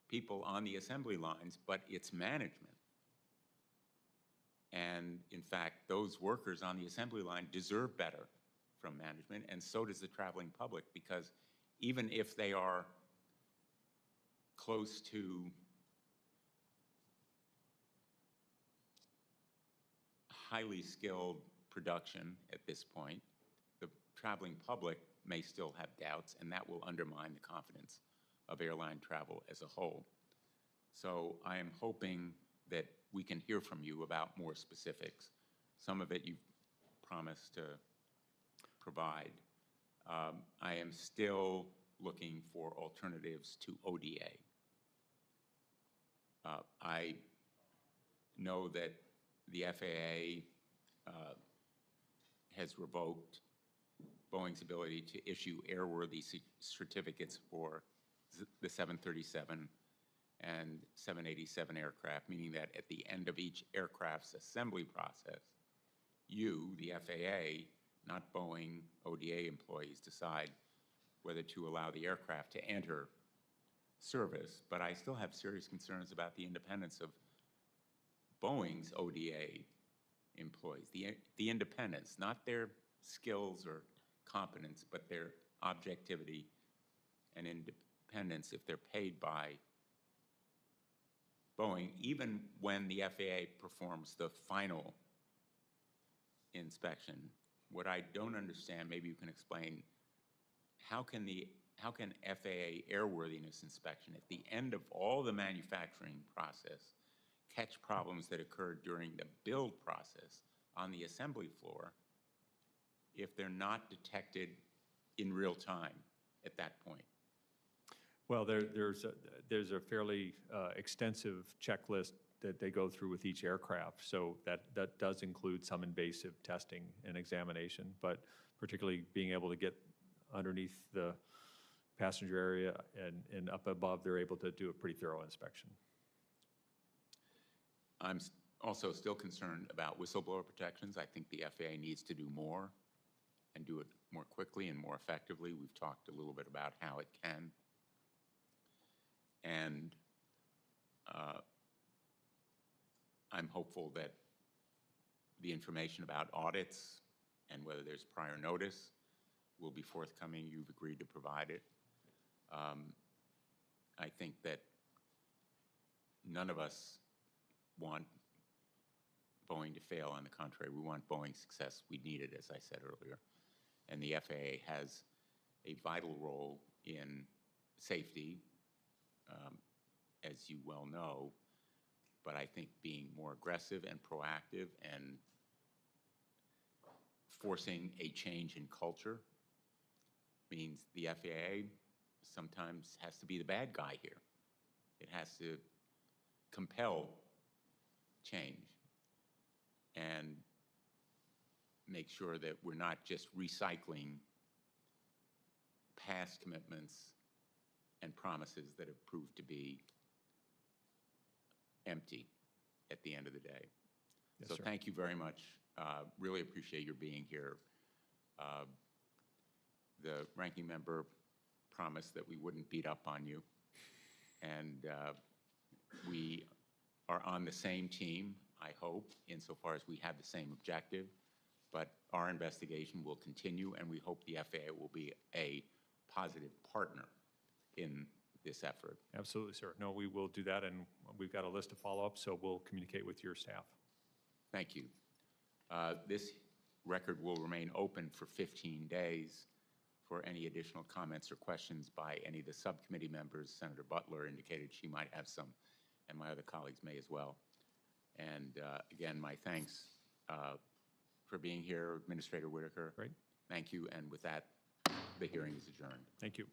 people on the assembly lines, but its management. And in fact, those workers on the assembly line deserve better from management, and so does the traveling public, because even if they are close to highly skilled production at this point, the traveling public may still have doubts, and that will undermine the confidence of airline travel as a whole. So I am hoping that we can hear from you about more specifics. Some of it you've promised to provide. I am still looking for alternatives to ODA. I know that the FAA has revoked Boeing's ability to issue airworthy certificates for the 737 and 787 aircraft, meaning that at the end of each aircraft's assembly process, you, the FAA, not Boeing ODA employees, decide whether to allow the aircraft to enter service. But I still have serious concerns about the independence of Boeing's ODA employees, the independence, not their skills or competence, but their objectivity and independence if they're paid by Boeing, even when the FAA performs the final inspection. What I don't understand, maybe you can explain, how can FAA airworthiness inspection at the end of all the manufacturing process catch problems that occurred during the build process on the assembly floor if they're not detected in real time at that point? Well, there's a fairly extensive checklist that they go through with each aircraft, so that does include some invasive testing and examination, but particularly being able to get underneath the passenger area and up above, they're able to do a pretty thorough inspection. I'm also still concerned about whistleblower protections. I think the FAA needs to do more and do it more quickly and more effectively. We've talked a little bit about how it can. And I'm hopeful that the information about audits and whether there's prior notice will be forthcoming. You've agreed to provide it. I think that none of us want Boeing to fail. On the contrary, we want Boeing's success. We need it, as I said earlier. And the FAA has a vital role in safety, as you well know, but I think being more aggressive and proactive and forcing a change in culture means the FAA sometimes has to be the bad guy here. It has to compel change and make sure that we're not just recycling past commitments and promises that have proved to be empty at the end of the day. Yes, so sir. Thank you very much. Really appreciate your being here. The ranking member promised that we wouldn't beat up on you, and we are on the same team, I hope, insofar as we have the same objective, but our investigation will continue, and we hope the FAA will be a positive partner in this effort. Absolutely, sir. No, we will do that, and we've got a list of follow-ups, so we'll communicate with your staff. Thank you. This record will remain open for 15 days for any additional comments or questions by any of the subcommittee members. Senator Butler indicated she might have some, and my other colleagues may as well. And again, my thanks for being here, Administrator Whitaker. Great. Thank you, and with that, the hearing is adjourned. Thank you.